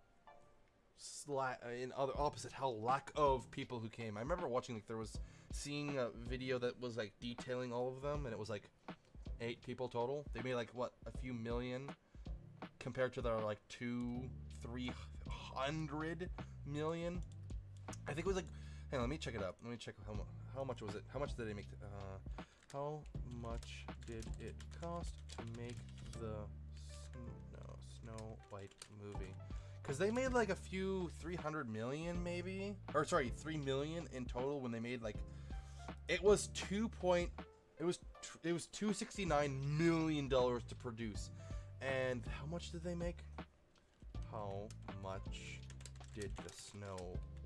in other opposite, how lack of people who came. I remember watching, like, seeing a video that was like detailing all of them, and it was like 8 people total. They made like what, a few million compared to their like 200-300 million. I think it was like, hang on, let me check it up. Let me check how much was it? How much did they make? How much did it cost to make the Snow White movie? Because they made like a few 300 million maybe, or sorry, 3 million in total when they made like, it was $269 million to produce. And how much did they make? How much did the Snow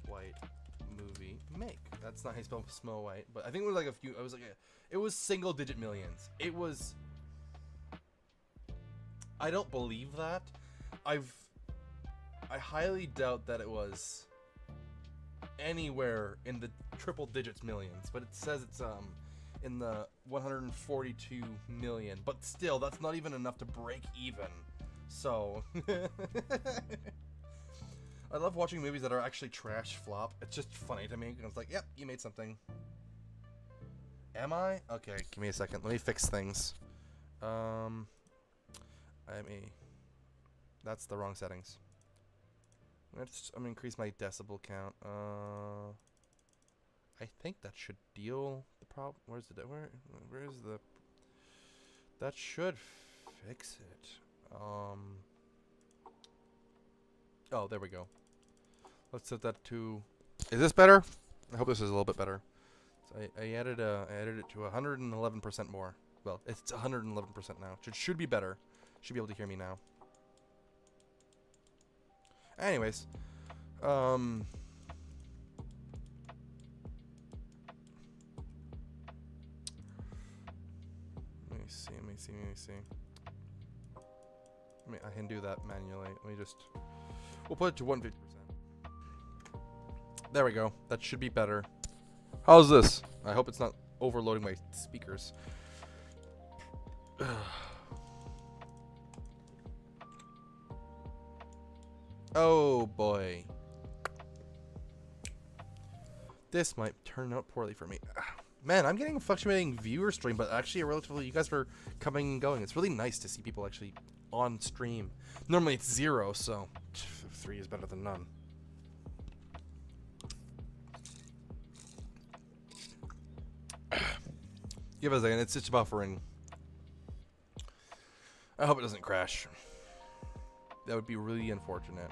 White movie make? That's not how you spell Snow White, but I think it was like a few. It was single-digit millions. It was. I don't believe that. I highly doubt that it was anywhere in the triple digits millions, but it says it's in the 142 million. But still, that's not even enough to break even. So. I love watching movies that are actually trash flop. It's just funny to me. It's like, yep, you made something. Am I? Okay, give me a second. Let me fix things. That's the wrong settings. I'm gonna increase my decibel count. I think that should deal the problem. Where is the? That should fix it. Oh, there we go. Let's set that to. Is this better? I hope this is a little bit better. So I added it to 111% more. Well, it's 111% now. Should be better. Should be able to hear me now. Anyways, let me see. I can do that manually. We'll put it to 150%. There we go. That should be better. How's this? I hope it's not overloading my speakers. Oh boy. This might turn out poorly for me. Man, I'm getting a fluctuating viewer stream, but actually you guys are coming and going. It's really nice to see people actually on stream. Normally it's 0, so 3 is better than none. Give us a second, it's just buffering. I hope it doesn't crash. That would be really unfortunate.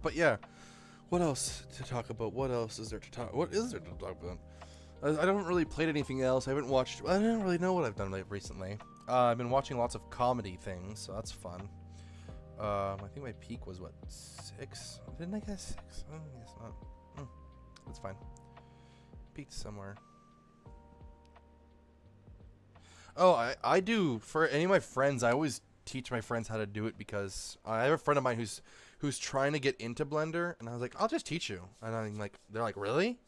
But yeah, what else to talk about? What else is there to talk? What is there to talk about? I don't really play anything else. I don't really know what I've done recently. I've been watching lots of comedy things, so that's fun. I think my peak was what, 6? Didn't I get 6? Oh, I guess not. That's fine. Peaked somewhere. Oh, I do, for any of my friends, I always teach my friends how to do it, because I have a friend of mine who's trying to get into Blender, and I was like, I'll just teach you. And I'm like, they're like, really?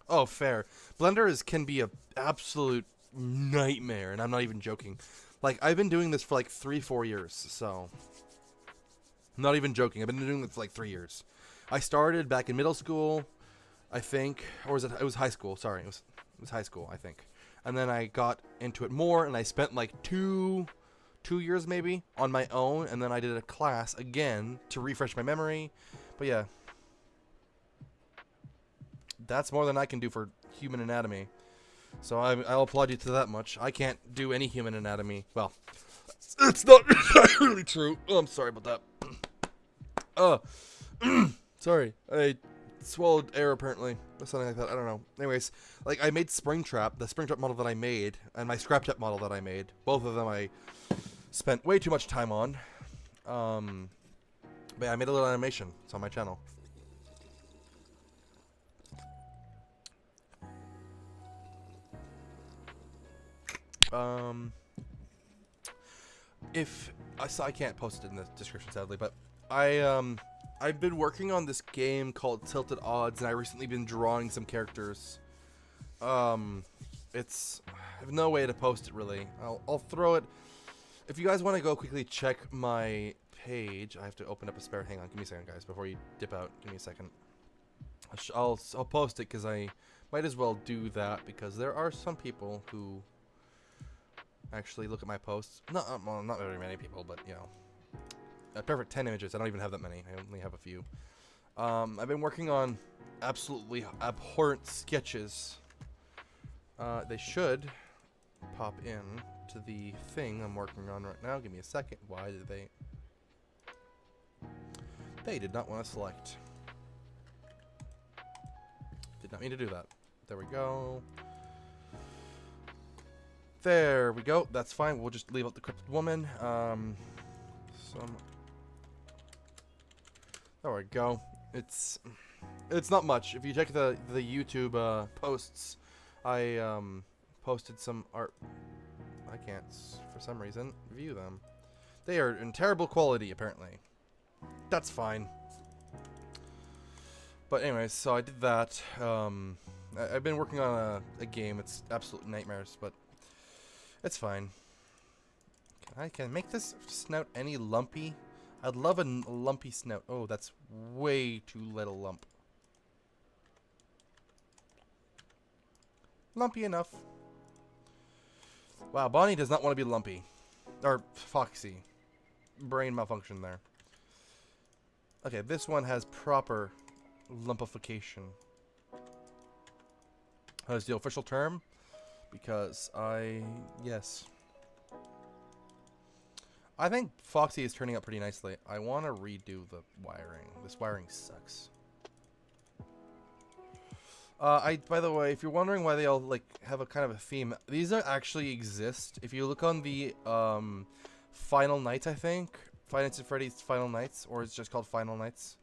Oh, fair. Blender can be a absolute nightmare, and I'm not even joking. Like, I've been doing this for like 3-4 years, so I'm not even joking. I've been doing this for like 3 years. I started back in middle school, I think, or was it was high school? Sorry, it was high school, I think. And then I got into it more, and I spent like two years maybe on my own, and then I did a class again to refresh my memory. But yeah, that's more than I can do for human anatomy. So I'll applaud you to that much. I can't do any human anatomy. Well, it's not really true. Oh, I'm sorry about that. Sorry. I swallowed air apparently, or something like that. I don't know. Anyways, like, I made Springtrap, the Springtrap model that I made, and my Scraptrap model that I made. Both of them spent way too much time on. But yeah, I made a little animation. It's on my channel. If I can't post it in the description sadly, but I've been working on this game called Tilted Odds, and I recently been drawing some characters. It's I have no way to post it really. I'll throw it. If you guys want to go quickly check my page, I have to open up a spare. Hang on, give me a second, guys, before you dip out. Give me a second. I'll post it because I might as well do that because there are some people who actually look at my posts. Well, not very many people, but you know, a perfect 10 images. I don't even have that many. I only have a few. I've been working on absolutely abhorrent sketches. They should pop in to the thing I'm working on right now. Give me a second. Why did they? They did not want to select. Did not mean to do that. There we go. There we go. That's fine. We'll just leave out the cryptid woman. There we go. It's not much. If you check the YouTube posts, I posted some art. I can't, for some reason, view them. They are in terrible quality, apparently. That's fine. But anyways, so I did that. I've been working on a game. It's absolute nightmares, but it's fine. Can I make this snout any lumpy? I'd love a lumpy snout. Oh, that's way too little lump. Lumpy enough. Wow, Bonnie does not want to be lumpy. Or Foxy. Brain malfunction there. Okay, this one has proper lumpification. That is the official term. Because yes. I think Foxy is turning out pretty nicely. I want to redo the wiring. This wiring sucks. By the way, if you're wondering why they all like have a kind of a theme, these are actually exist. If you look on the Final Nights, I think Five Nights at Freddy's Final Nights, or it's just called Final Nights.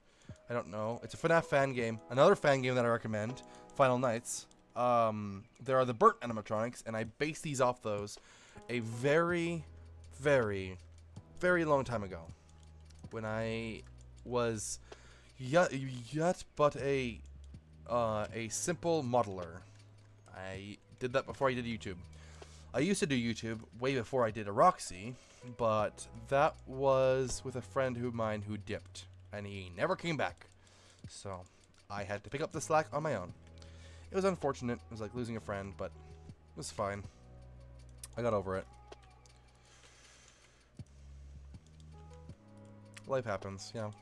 I don't know. It's a FNAF fan game. Another fan game that I recommend, Final Nights. There are the burnt animatronics, and I based these off those a very, very, very long time ago, when I was yet but a simple modeler. I did that before I did YouTube. I used to do YouTube way before I did Erroxxy, but that was with a friend of mine who dipped, and he never came back. So I had to pick up the slack on my own. It was unfortunate. It was like losing a friend, but it was fine. I got over it. Life happens, you know.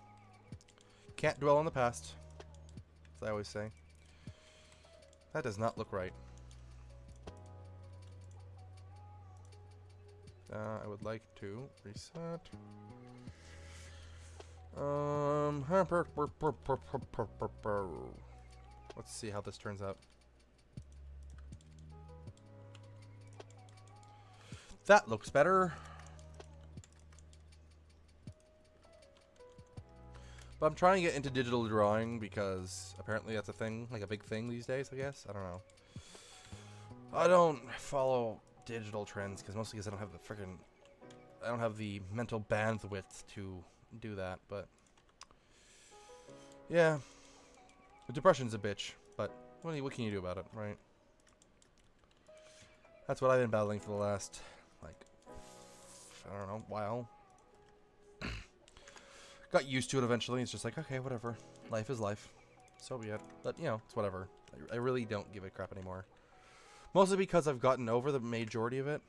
Can't dwell on the past, as I always say. That does not look right. I would like to reset. Let's see how this turns out. That looks better. But I'm trying to get into digital drawing because apparently that's a thing, like a big thing these days, I guess. I don't know. I don't follow digital trends mostly because I don't have the mental bandwidth to do that, but yeah. Depression's a bitch, but what can you do about it, right? That's what I've been battling for the last, like, I don't know, while. Got used to it eventually. It's just like, okay, whatever. Life is life. So be it. But, you know, it's whatever. I really don't give a crap anymore. Mostly because I've gotten over the majority of it.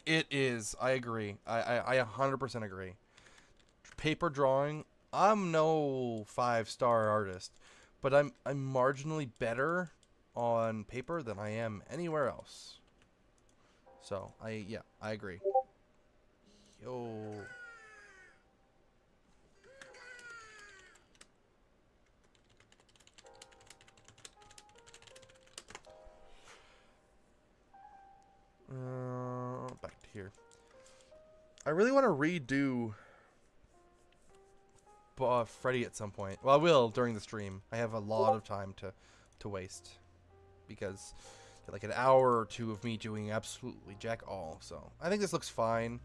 It is. I agree. I 100% agree. Paper drawing, I'm no 5-star artist, but I'm marginally better on paper than I am anywhere else. So, I agree. Yo. Back to here. I really want to redo Freddy at some point. Well, I will during the stream. I have a lot of time to waste because like an hour or two of me doing absolutely jack all. So I think this looks fine.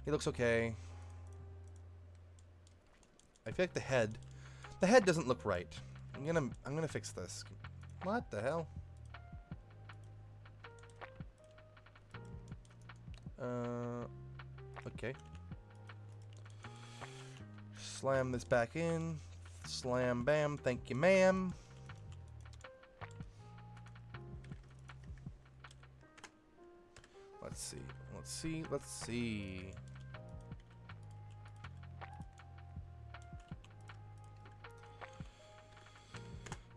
It looks okay. I feel like the head doesn't look right. I'm gonna fix this. What the hell? Okay. Slam this back in. Slam bam. Thank you, ma'am. Let's see. Let's see. Let's see.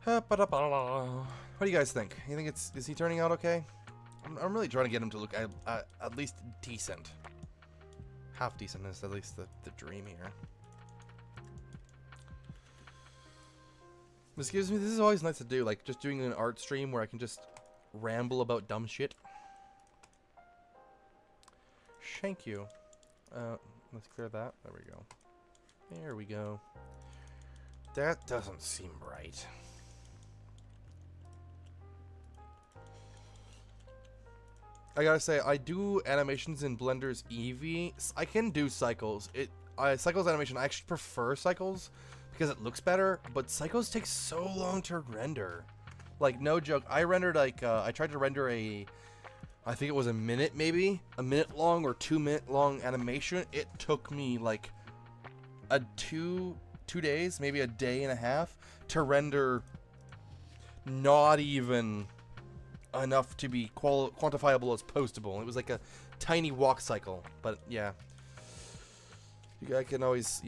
What do you guys think? You think is he turning out okay? I'm really trying to get him to look at least decent. Half decent is at least the dream here. This is always nice to do, like just doing an art stream where I can just ramble about dumb shit. Thank you. Let's clear that. There we go. There we go. That doesn't seem right. I gotta say, I do animations in Blender's Eevee. I can do cycles. Cycles animation, I actually prefer cycles because it looks better, but cycles take so long to render. Like, no joke. I rendered, like, I tried to render I think it was a minute, maybe? A minute long or 2 minute long animation. It took me, like, two days, maybe a day and a half, to render not even enough to be quantifiable as postable. It was like a tiny walk cycle, but yeah. I can always...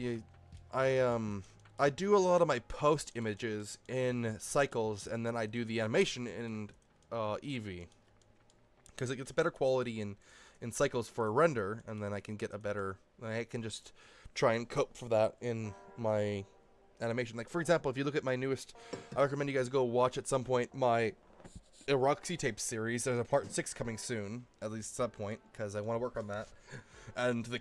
I do a lot of my post images in cycles, and then I do the animation in Eevee. Because it gets better quality in cycles for a render, and then I can get a better... I can just try and cope for that in my animation. Like, for example, if you look at my newest... I recommend you guys go watch at some point my Erroxxy tape series. There's a part 6 coming soon, at least at some point, because I want to work on that. And the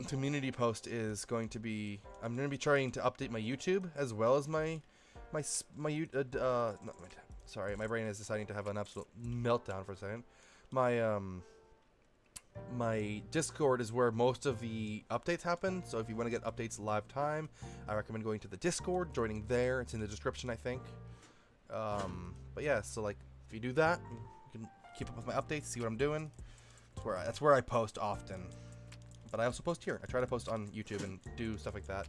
community post is going to be... I'm going to be trying to update my YouTube as well as my sorry, my brain is deciding to have an absolute meltdown for a second. My Discord is where most of the updates happen, so if you want to get updates live time, I recommend going to the Discord, joining there. It's in the description, I think. But yeah, so like, if you do that, you can keep up with my updates, see what I'm doing. That's where I post often. But I also post here. I try to post on YouTube and do stuff like that.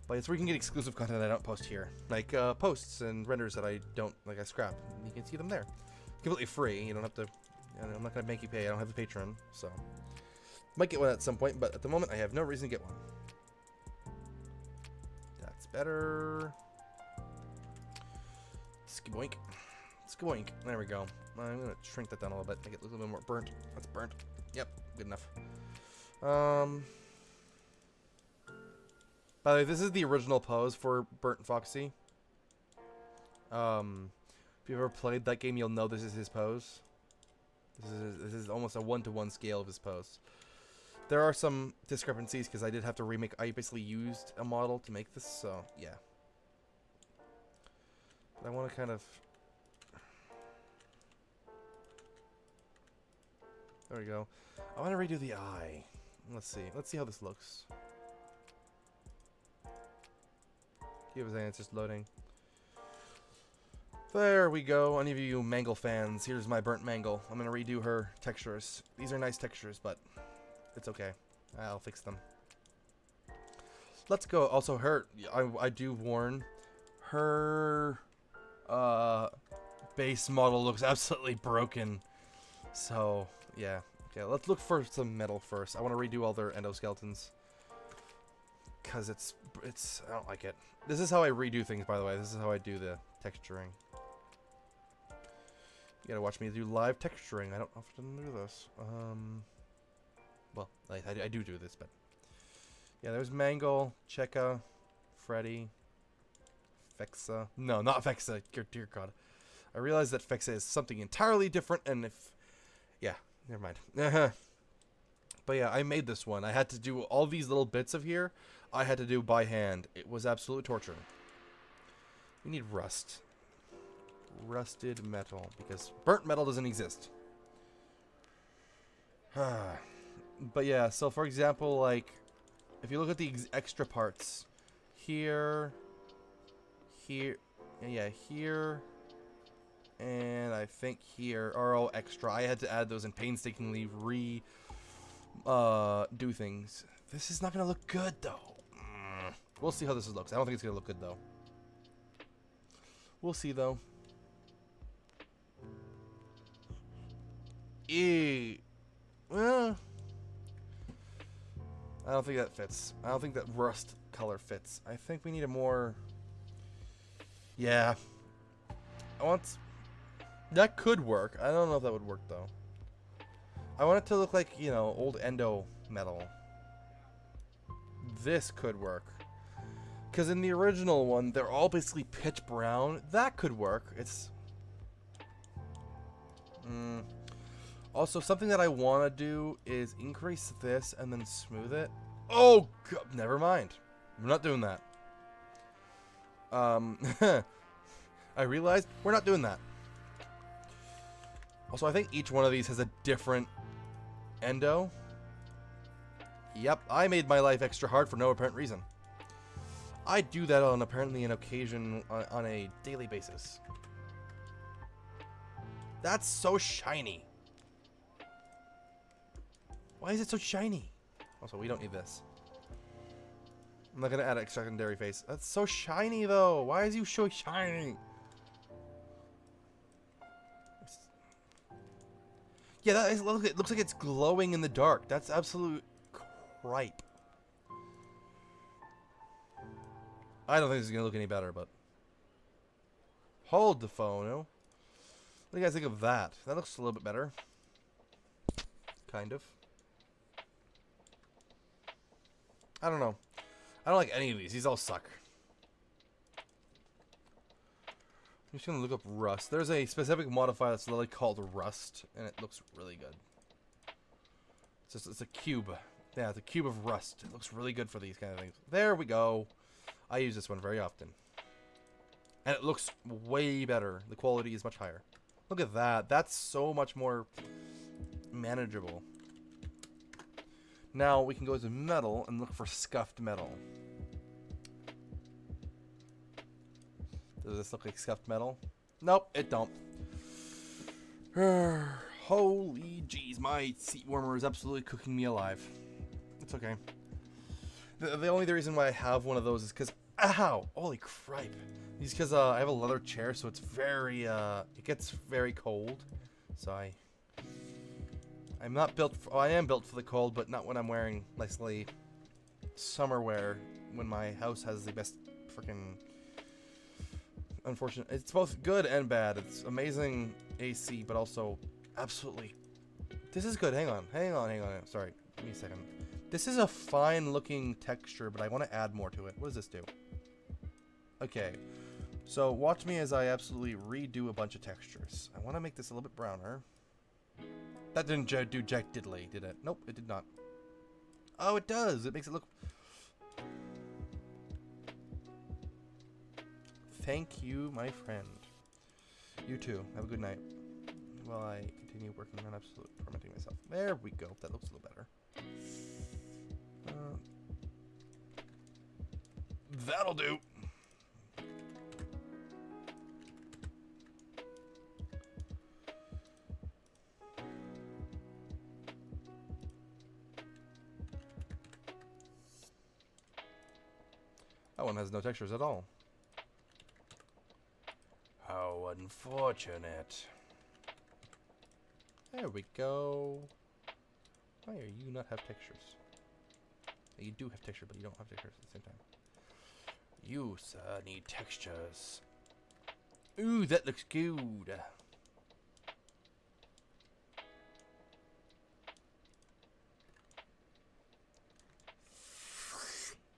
But it's where you can get exclusive content that I don't post here. Like posts and renders that I don't, like I scrap. You can see them there. Completely free. You don't have to, I'm not going to make you pay. I don't have a Patreon, so. Might get one at some point, but at the moment I have no reason to get one. That's better. Skiboink. Skiboink. There we go. I'm going to shrink that down a little bit, make it look a little bit more burnt. That's burnt. Yep, good enough. By the way, this is the original pose for Burnt Foxy. If you've ever played that game, you'll know this is his pose. This is almost a 1-to-1 scale of his pose. There are some discrepancies because I did have to remake. I basically used a model to make this, so yeah. But I want to kind of... There we go. I want to redo the eye. Let's see. Let's see how this looks. Give us a second, it's just loading. There we go. Any of you Mangle fans, here's my burnt Mangle. I'm going to redo her textures. These are nice textures, but it's okay. I'll fix them. Let's go. Also, I do warn, her base model looks absolutely broken. So, yeah. Okay, let's look for some metal first. I want to redo all their endoskeletons. Because it's I don't like it. This is how I redo things, by the way. This is how I do the texturing. You gotta watch me do live texturing. I don't often do this. Well, I do this, but... Yeah, there's Mangle, Cheka, Freddy, Fexa. No, not Fexa. Dear God. I realized that Fexa is something entirely different, and if... Yeah, never mind. But yeah, I made this one. I had to do all these little bits of here. I had to do by hand. It was absolute torture. We need rust. Rusted metal. Because burnt metal doesn't exist. But yeah, so for example, like, if you look at the extra parts. Here. Here. Yeah, here. And I think here are all extra. I had to add those and painstakingly do things. This is not gonna look good though. We'll see how this looks. I don't think it's gonna look good though. We'll see though. Well, I don't think that fits. I don't think that rust color fits. I think we need a more. Yeah. That could work. I don't know if that would work though. I want it to look like, you know, old endo metal. This could work. Because in the original one, they're all basically pitch brown. That could work. It's... Also, something that I want to do is increase this and then smooth it. Oh, God, never mind. We're not doing that. I realized we're not doing that. Also, I think each one of these has a different endo. Yep, I made my life extra hard for no apparent reason. I do that on apparently an occasion on a daily basis. That's so shiny. Why is it so shiny? Also, we don't need this. I'm not gonna add a secondary face. That's so shiny though. Why is you so shiny? Yeah, that is, look, it looks like it's glowing in the dark. That's absolute cripe. I don't think this is gonna look any better, but hold the phone. No? What do you guys think of that? That looks a little bit better. Kind of. I don't know. I don't like any of these. These all suck. I'm just gonna look up rust. There's a specific modifier that's literally called rust, and it looks really good. It's a cube. Yeah, it's a cube of rust. It looks really good for these kind of things. There we go. I use this one very often. And it looks way better. The quality is much higher. Look at that. That's so much more manageable. Now we can go to metal and look for scuffed metal. Does this look like scuffed metal? Nope, it don't. Holy jeez, my seat warmer is absolutely cooking me alive. It's okay. The only reason why I have one of those is because, ow, holy cripe. It's because I have a leather chair, so it's very, it gets very cold. So I'm not built for, I am built for the cold, but not when I'm wearing, nicely summer wear, when my house has the best freaking, unfortunate, it's both good and bad. It's amazing AC, but also absolutely, this is good. Hang on. Sorry, give me a second. This is a fine looking texture, but I want to add more to it. What does this do? Okay, so watch me as I absolutely redo a bunch of textures. I want to make this a little bit browner. That didn't do jack diddly, did it? Nope, it did not. Oh, it does. It makes it look... Thank you, my friend. You too. Have a good night. While I continue working on absolute tormenting myself. There we go. That looks a little better. That'll do. That one has no textures at all. How unfortunate. There we go. Why are you not have textures? You do have texture, but you don't have textures at the same time. You, sir, need textures. Ooh, that looks good.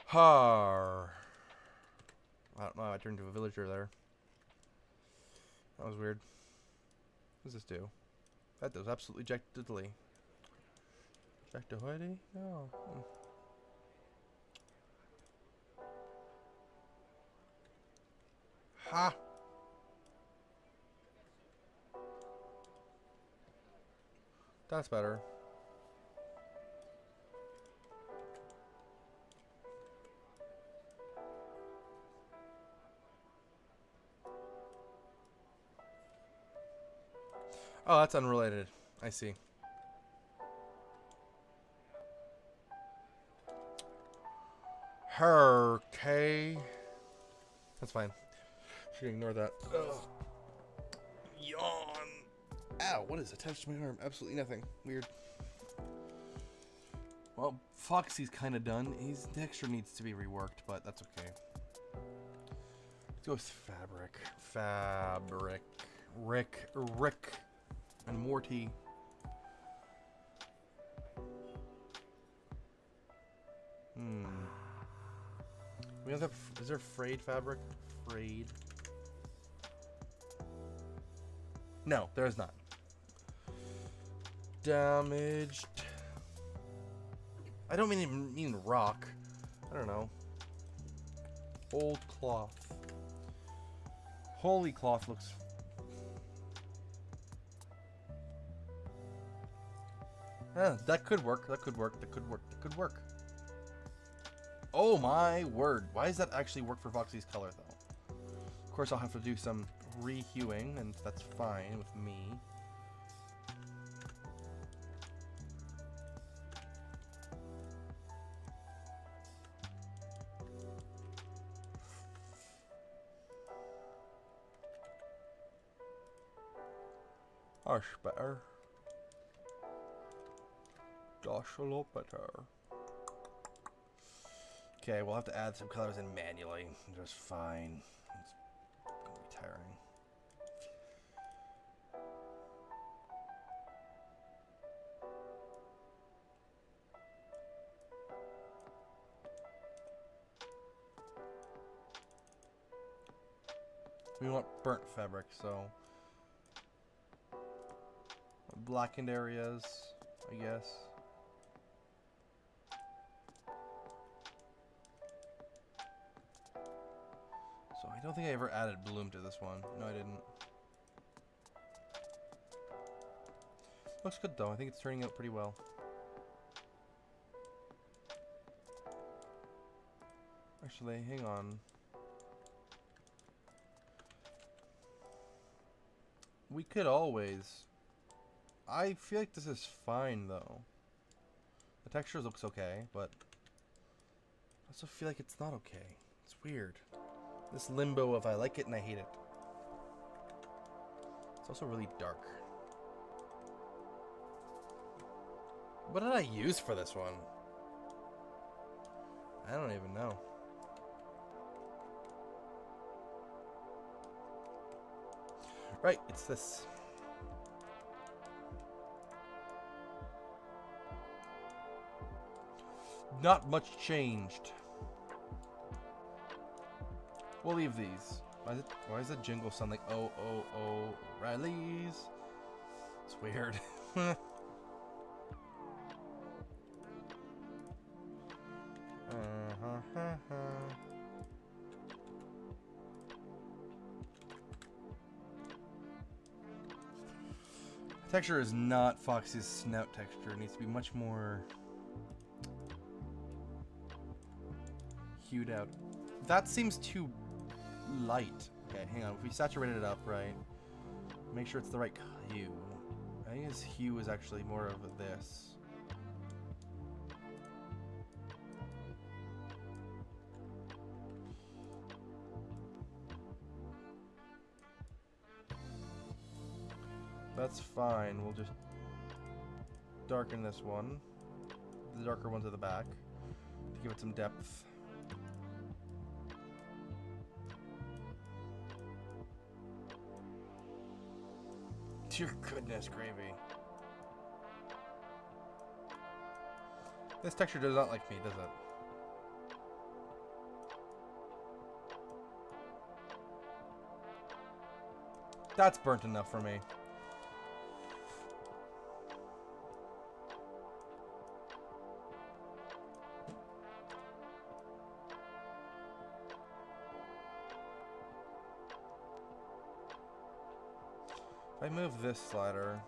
Har. I don't know, I turned into a villager there. That was weird. What does this do? That does absolutely jack diddly. Back to hoodie? No. Ha! That's better. Oh, that's unrelated. I see. Okay. That's fine. Should ignore that. Ugh. Yawn. Ow, what is attached to my arm? Absolutely nothing. Weird. Well, Foxy's kind of done. His texture needs to be reworked, but that's okay. Let's go with fabric. Fabric. Rick. And Morty. We have is there frayed fabric? Frayed. No, there is not. Damaged. I don't mean rock. I don't know. Old cloth. Holy cloth looks. That could work. That could work. That could work. That could work. Oh my word. Why does that actually work for Foxy's color though? Of course I'll have to do some rehuing, and that's fine with me. That's better. That's a lot better. Okay, we'll have to add some colors in manually. Just fine. It's gonna be tiring. We want burnt fabric, so blackened areas, I guess. So I don't think I ever added bloom to this one. No, I didn't. Looks good though. I think it's turning out pretty well. Actually, hang on. We could always. I feel like this is fine though. The texture looks okay, but I also feel like it's not okay. It's weird. This limbo of I like it and I hate it. It's also really dark. What did I use for this one? I don't even know. Right, it's this. Not much changed. We'll leave these. Why does the jingle sound like oh Riley's? It's weird. Texture is not Foxy's snout texture. It needs to be much more hued out. That seems too light. Okay, hang on. If we saturated it up, right? Make sure it's the right hue. I think his hue is actually more of this. That's fine. We'll just darken this one. The darker ones at the back to give it some depth. Dear goodness, gravy. This texture does not like me, does it? That's burnt enough for me. I move this slider.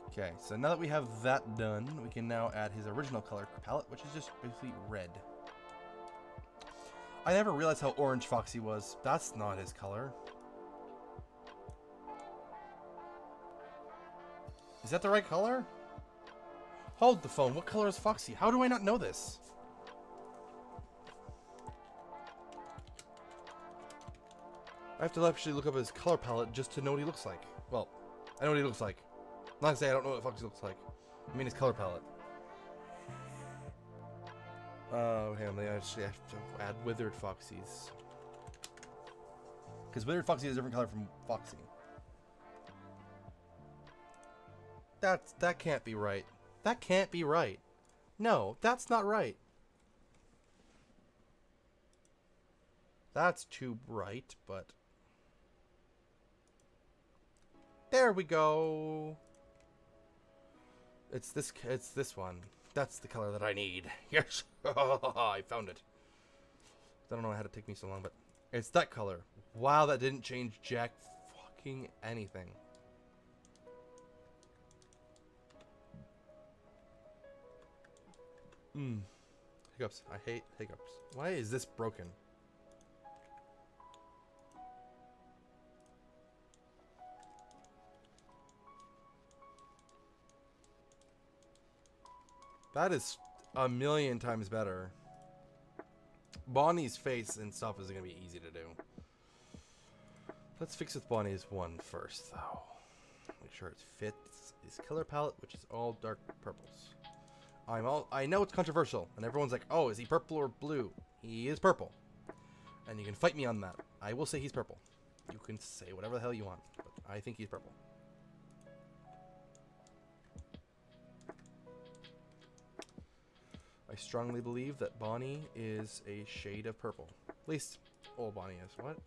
Okay, so now that we have that done, we can now add his original color palette, which is just basically red. I never realized how orange Foxy was. That's not his color. Is that the right color? Hold the phone. What color is Foxy? How do I not know this? I have to actually look up his color palette just to know what he looks like. Well, I know what he looks like. I'm not gonna say I don't know what Foxy looks like. I mean his color palette. Okay, I actually have to add Withered Foxies. Because Withered Foxy is a different color from Foxy. That can't be right. That can't be right. No, that's not right. That's too bright, but... There we go. It's this one. That's the color that I need. Yes. I found it. I don't know how to take me so long, but it's that color. Wow, that didn't change jack fucking anything. Hiccups. I hate hiccups. Why is this broken? That is a million times better. Bonnie's face and stuff is going to be easy to do. Let's fix with Bonnie's one first, though. Make sure it fits his color palette, which is all dark purples. I know it's controversial, and everyone's like, oh, is he purple or blue? He is purple. And you can fight me on that. I will say he's purple. You can say whatever the hell you want, but I think he's purple. I strongly believe that Bonnie is a shade of purple. At least, old Bonnie is. What?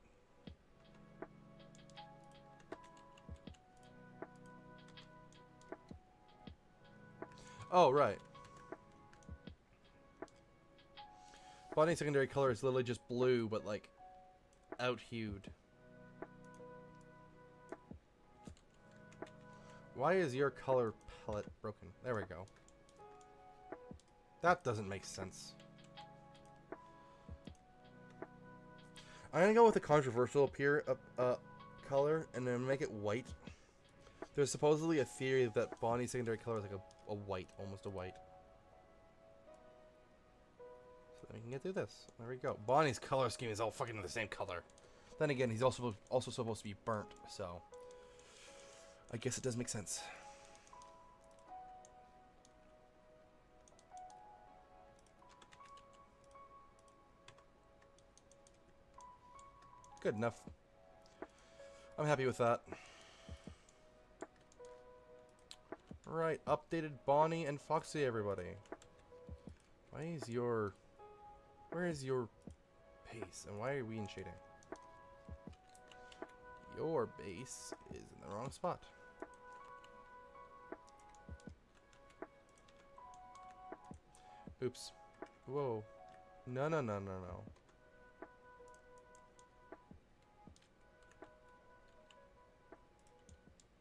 Oh, right. Bonnie's secondary color is literally just blue, but like out-hued. Why is your color palette broken? There we go. That doesn't make sense. I'm gonna go with a controversial color and then make it white. There's supposedly a theory that Bonnie's secondary color is like a white, almost a white. So then we can get through this. There we go. Bonnie's color scheme is all fucking the same color. Then again, he's also supposed to be burnt, so I guess it does make sense. Good enough. I'm happy with that. Right, updated Bonnie and Foxy, everybody. Why is your... Where is your base? And why are we in shading? Your base is in the wrong spot. Oops. Whoa. No, no, no, no, no.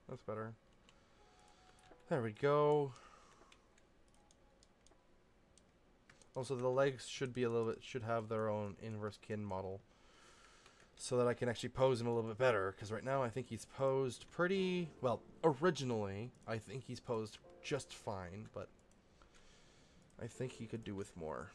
That's better. There we go. Also, the legs should be should have their own inverse kin model, so that I can actually pose him a little bit better. Because right now I think he's posed pretty well. Originally, I think he's posed just fine, but I think he could do with more.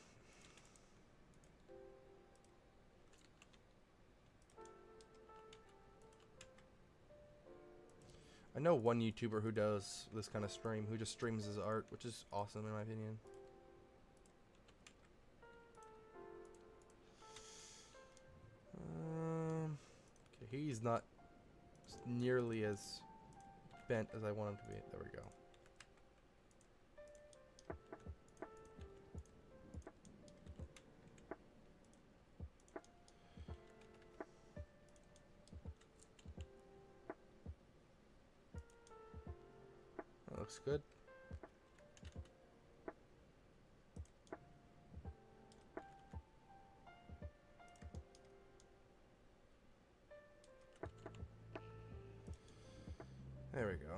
I know one YouTuber who does this kind of stream, who just streams his art, which is awesome in my opinion. Okay, he's not nearly as bent as I want him to be. There we go. looks good. There we go.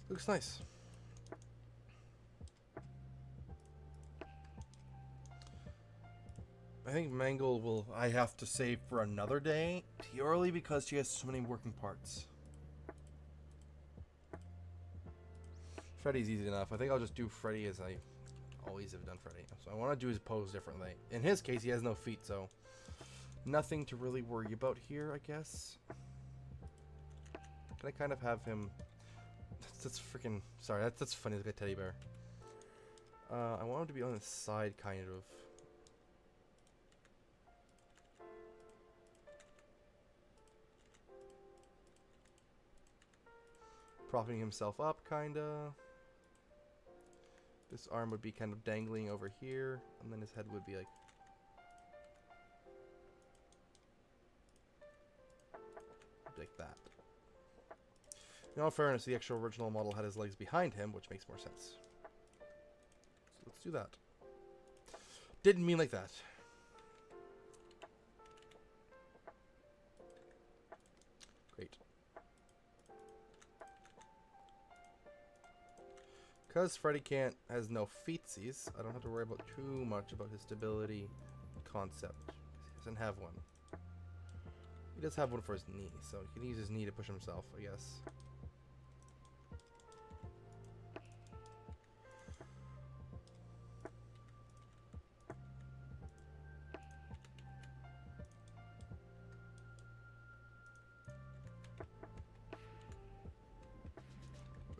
Looks nice. I think Mangle will I have to save for another day, purely because she has so many working parts. Freddy's easy enough. I think I'll just do Freddy as I always have done Freddy. So I want to do his pose differently. In his case, he has no feet, so nothing to really worry about here, I guess. Can I kind of have him... That's freaking... Sorry, that's funny, like a teddy bear. I want him to be on the side, kind of. Propping himself up, kinda. This arm would be kind of dangling over here, and then his head would be like... like that. In all fairness, the actual original model had his legs behind him, which makes more sense. So let's do that. Didn't mean like that. Great. Because Freddy has no feetsies, I don't have to worry about too much about his stability concept. He doesn't have one. He does have one for his knee, so he can use his knee to push himself, I guess.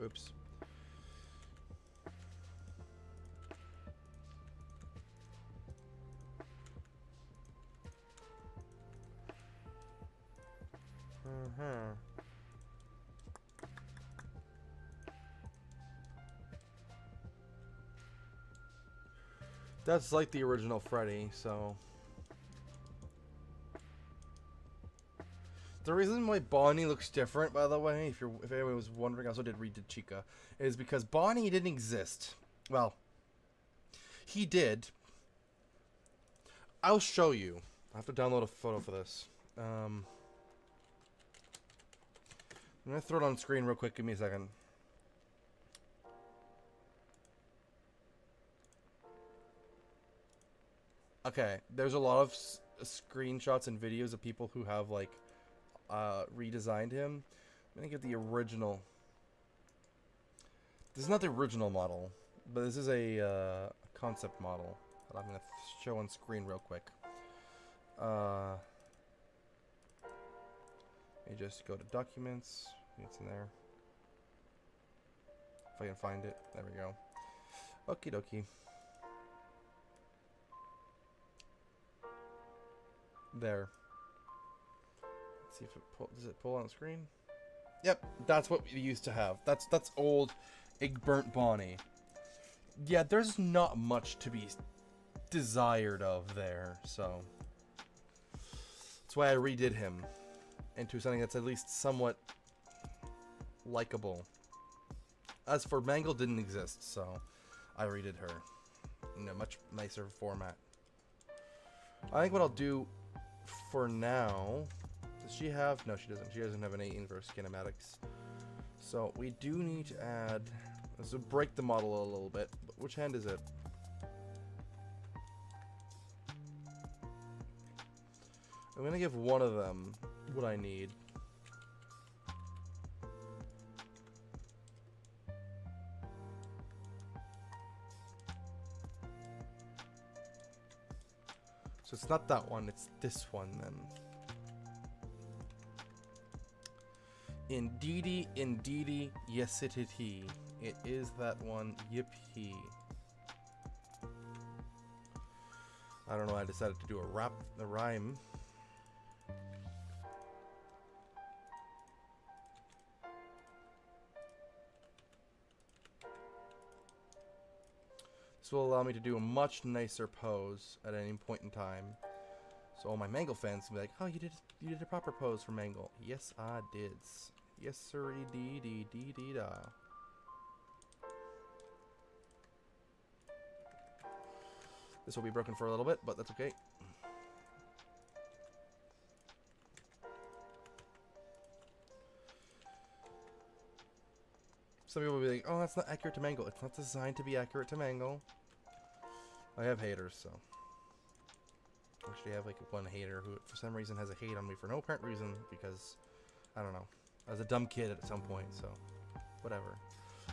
Oops. That's like the original Freddy, so... The reason why Bonnie looks different, by the way, if anyone was wondering, I also did redid Chica, is because Bonnie didn't exist. Well, he did. I'll show you. I have to download a photo for this. I'm gonna throw it on screen real quick. Give me a second. Okay, there's a lot of screenshots and videos of people who have like redesigned him. I'm gonna get the original. This is not the original model, but this is a concept model that I'm gonna show on screen real quick. Let me just go to documents. It's in there. If I can find it. There we go. Okie dokie. There. Let's see if it does it pull on the screen? Yep, that's what we used to have. That's old Burnt Bonnie. Yeah, there's not much to be desired of there, so that's why I redid him into something that's at least somewhat likable. As for Mangle, didn't exist, so I redid her in a much nicer format. I think what I'll do for now... Does she have... No, she doesn't. She doesn't have any inverse kinematics. So we do need to add... Let's break the model a little bit. But which hand is it? I'm going to give one of them what I need. So it's not that one, it's this one then. Indeedy, yes it he. It is that one, yip he. I don't know, I decided to do a rhyme. This will allow me to do a much nicer pose at any point in time. So all my Mangle fans can be like, "Oh, you did a proper pose for Mangle." Yes, I did. Yes, sir, dee da. This will be broken for a little bit, but that's okay. Some people will be like, "Oh, that's not accurate to Mangle." It's not designed to be accurate to Mangle. I have haters, so. Actually, I have like one hater who, for some reason, has a hate on me for no apparent reason because, I don't know. I was a dumb kid at some point, so whatever.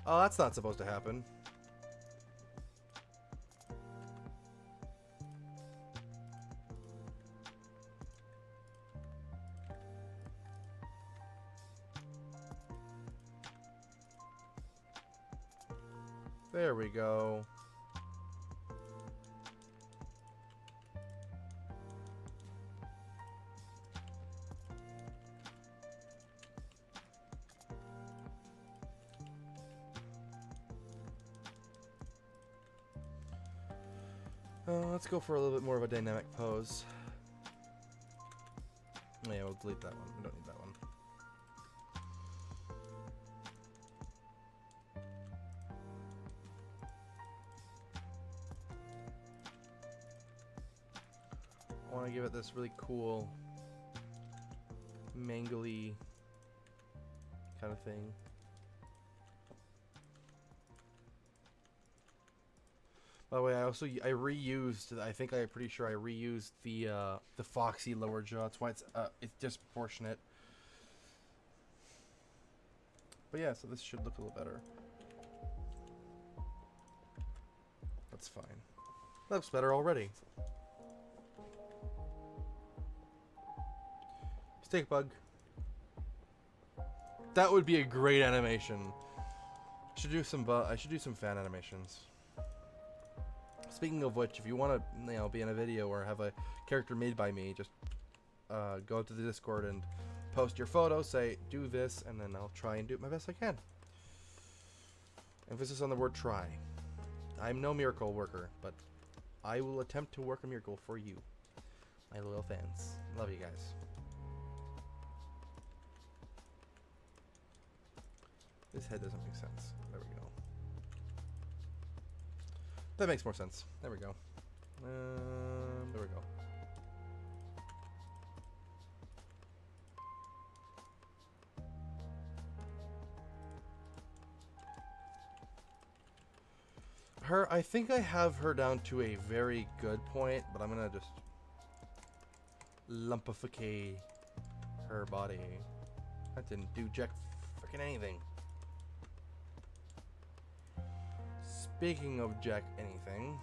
Oh, that's not supposed to happen. There we go. Let's go for a little bit more of a dynamic pose. Yeah, we'll delete that one. We don't need that one. I want to give it this really cool, mangly kind of thing. By the way, I reused. I'm pretty sure I reused the Foxy lower jaw. That's why it's disproportionate. But yeah, so this should look a little better. That's fine. That looks better already. Steak bug. That would be a great animation. I should do some fan animations. Speaking of which, if you want to, be in a video or have a character made by me, just go to the Discord and post your photo, say do this, and then I'll try and do it my best I can. Emphasis on the word try. I'm no miracle worker, but I will attempt to work a miracle for you, my loyal fans. Love you guys. This head doesn't make sense. There we go. That makes more sense. There we go. There we go. I think I have her down to a very good point, but I'm gonna just lumpificate her body. That didn't do jack freaking anything. Speaking of jack anything,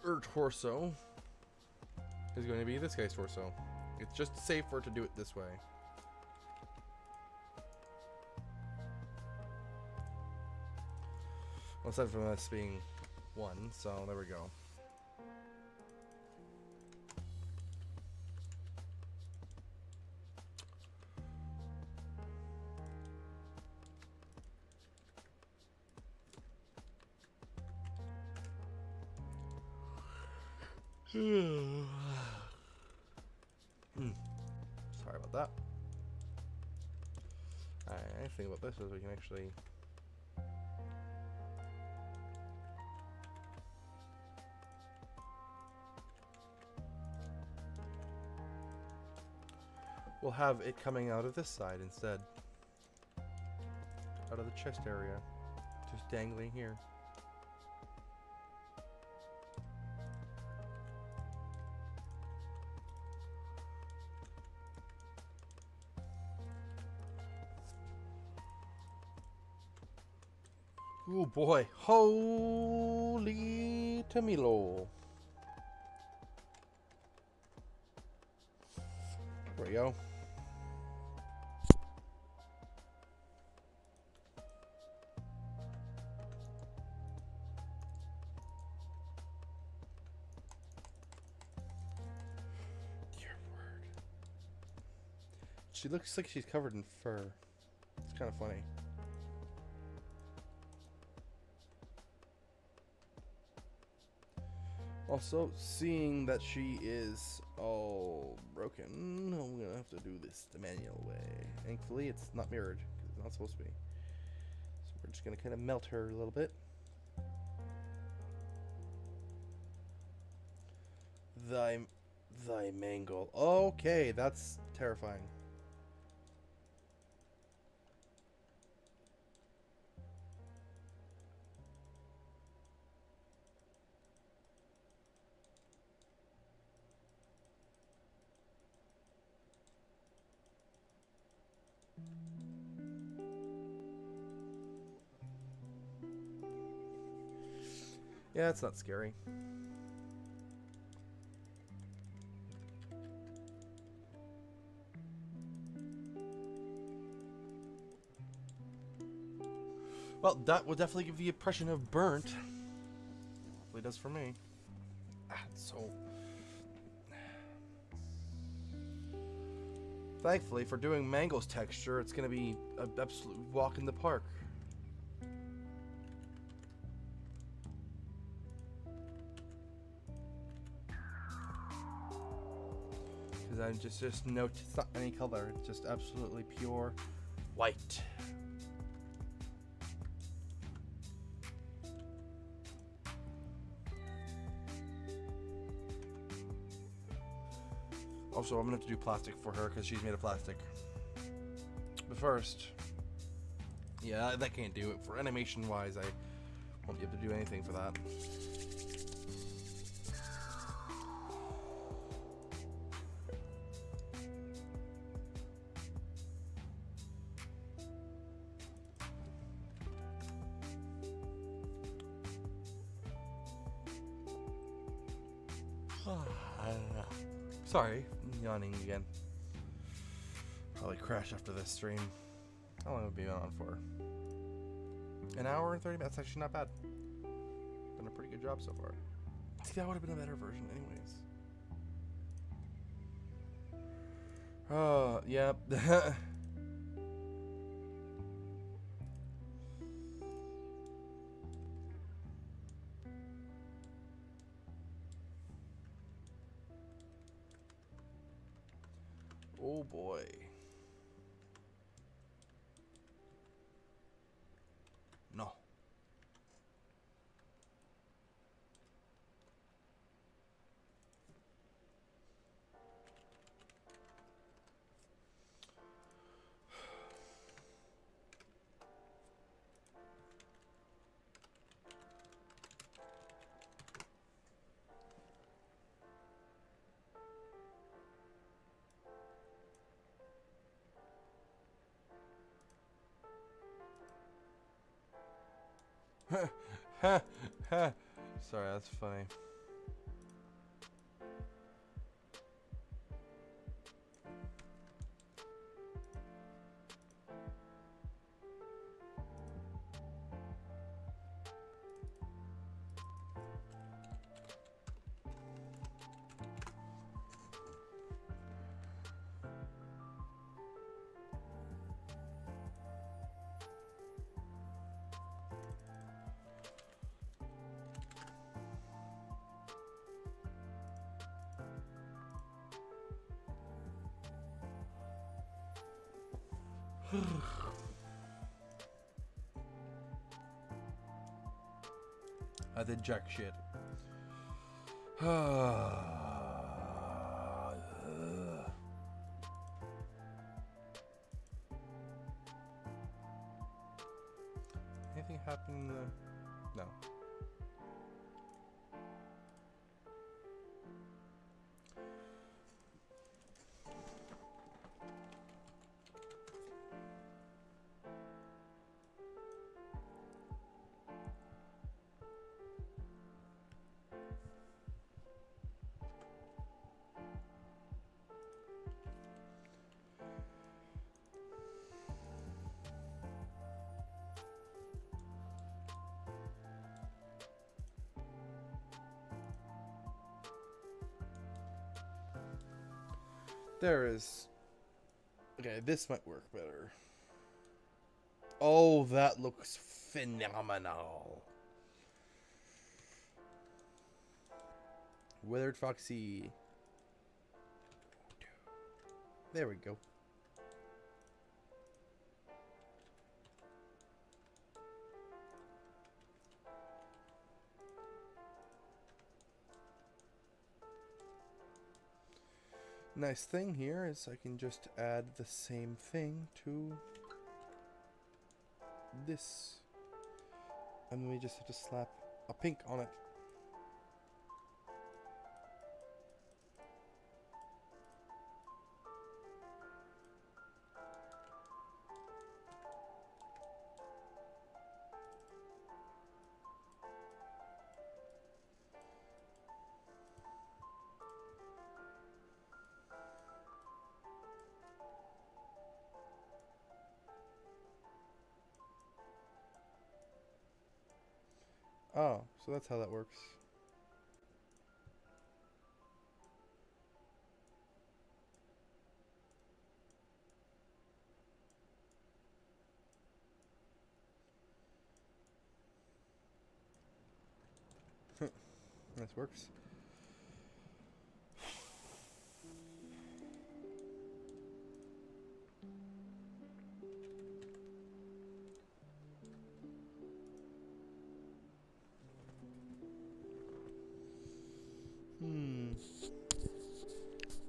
her torso is going to be this guy's torso. It's just safer to do it this way. Well, aside from us being one, so there we go. Sorry about that. Nice thing about this is we can actually we'll have it coming out of this side instead. Out of the chest area. Just dangling here. Oh boy, holy Tamilo. There we go. She looks like she's covered in fur. It's kind of funny. Also, seeing that she is all broken, I'm gonna have to do this the manual way. Thankfully, it's not mirrored, because it's not supposed to be. So we're just gonna kind of melt her a little bit. Thy mangle. Okay, that's terrifying. Yeah, it's not scary. Well, that will definitely give the impression of burnt. Hopefully it does for me. So... Thankfully, for doing Mango's texture, it's going to be an absolute walk in the park. Because I just note it's not any color, it's just absolutely pure white. Also, I'm going to have to do plastic for her because she's made of plastic. But first, yeah, that can't do it. For animation-wise, I won't be able to do anything for that. Sorry, I'm yawning again. Probably crash after this stream. How long have we been on for? An hour and 30 minutes. That's actually not bad. Done a pretty good job so far. See, that would have been a better version anyways. Oh, yep. Oh boy. No. Sorry, that's funny. I did jack shit. Anything happen? No. There is Okay, this might work better. Oh, that looks phenomenal. Withered Foxy. There we go. Nice thing here is I can just add the same thing to this. And then we just have to slap a pink on it. Oh, so that's how that works. This works. Hmm.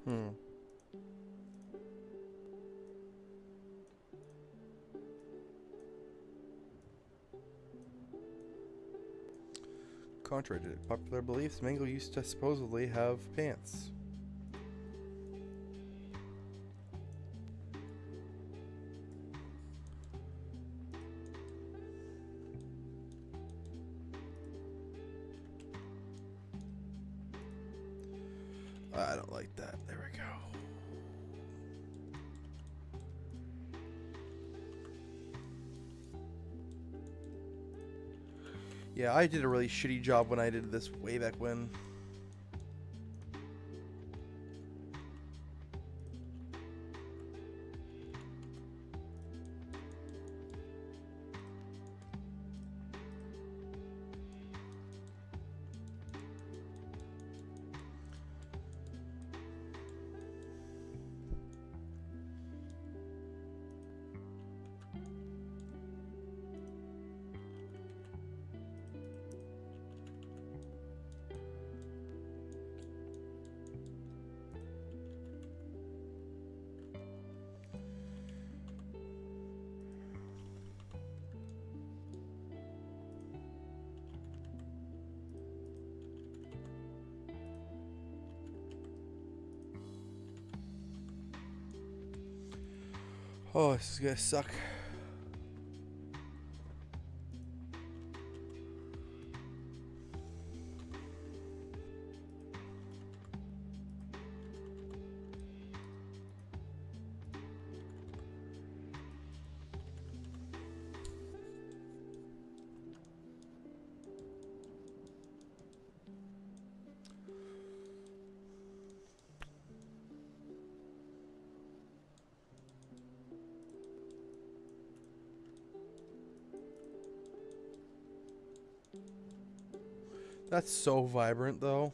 Hmm. Contrary to popular beliefs, Mango used to supposedly have pants. I don't like that. There we go. Yeah, I did a really shitty job when I did this way back when. Oh, this is gonna suck. That's so vibrant, though.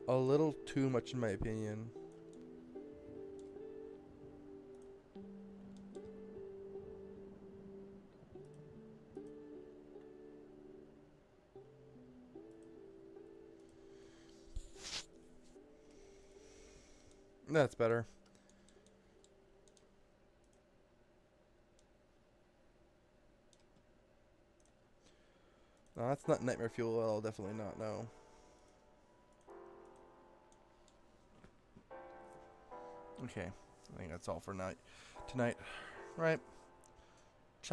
A little too much, in my opinion. That's better. No, that's not nightmare fuel at all. Definitely not. No. Okay, I think that's all for night tonight. Right.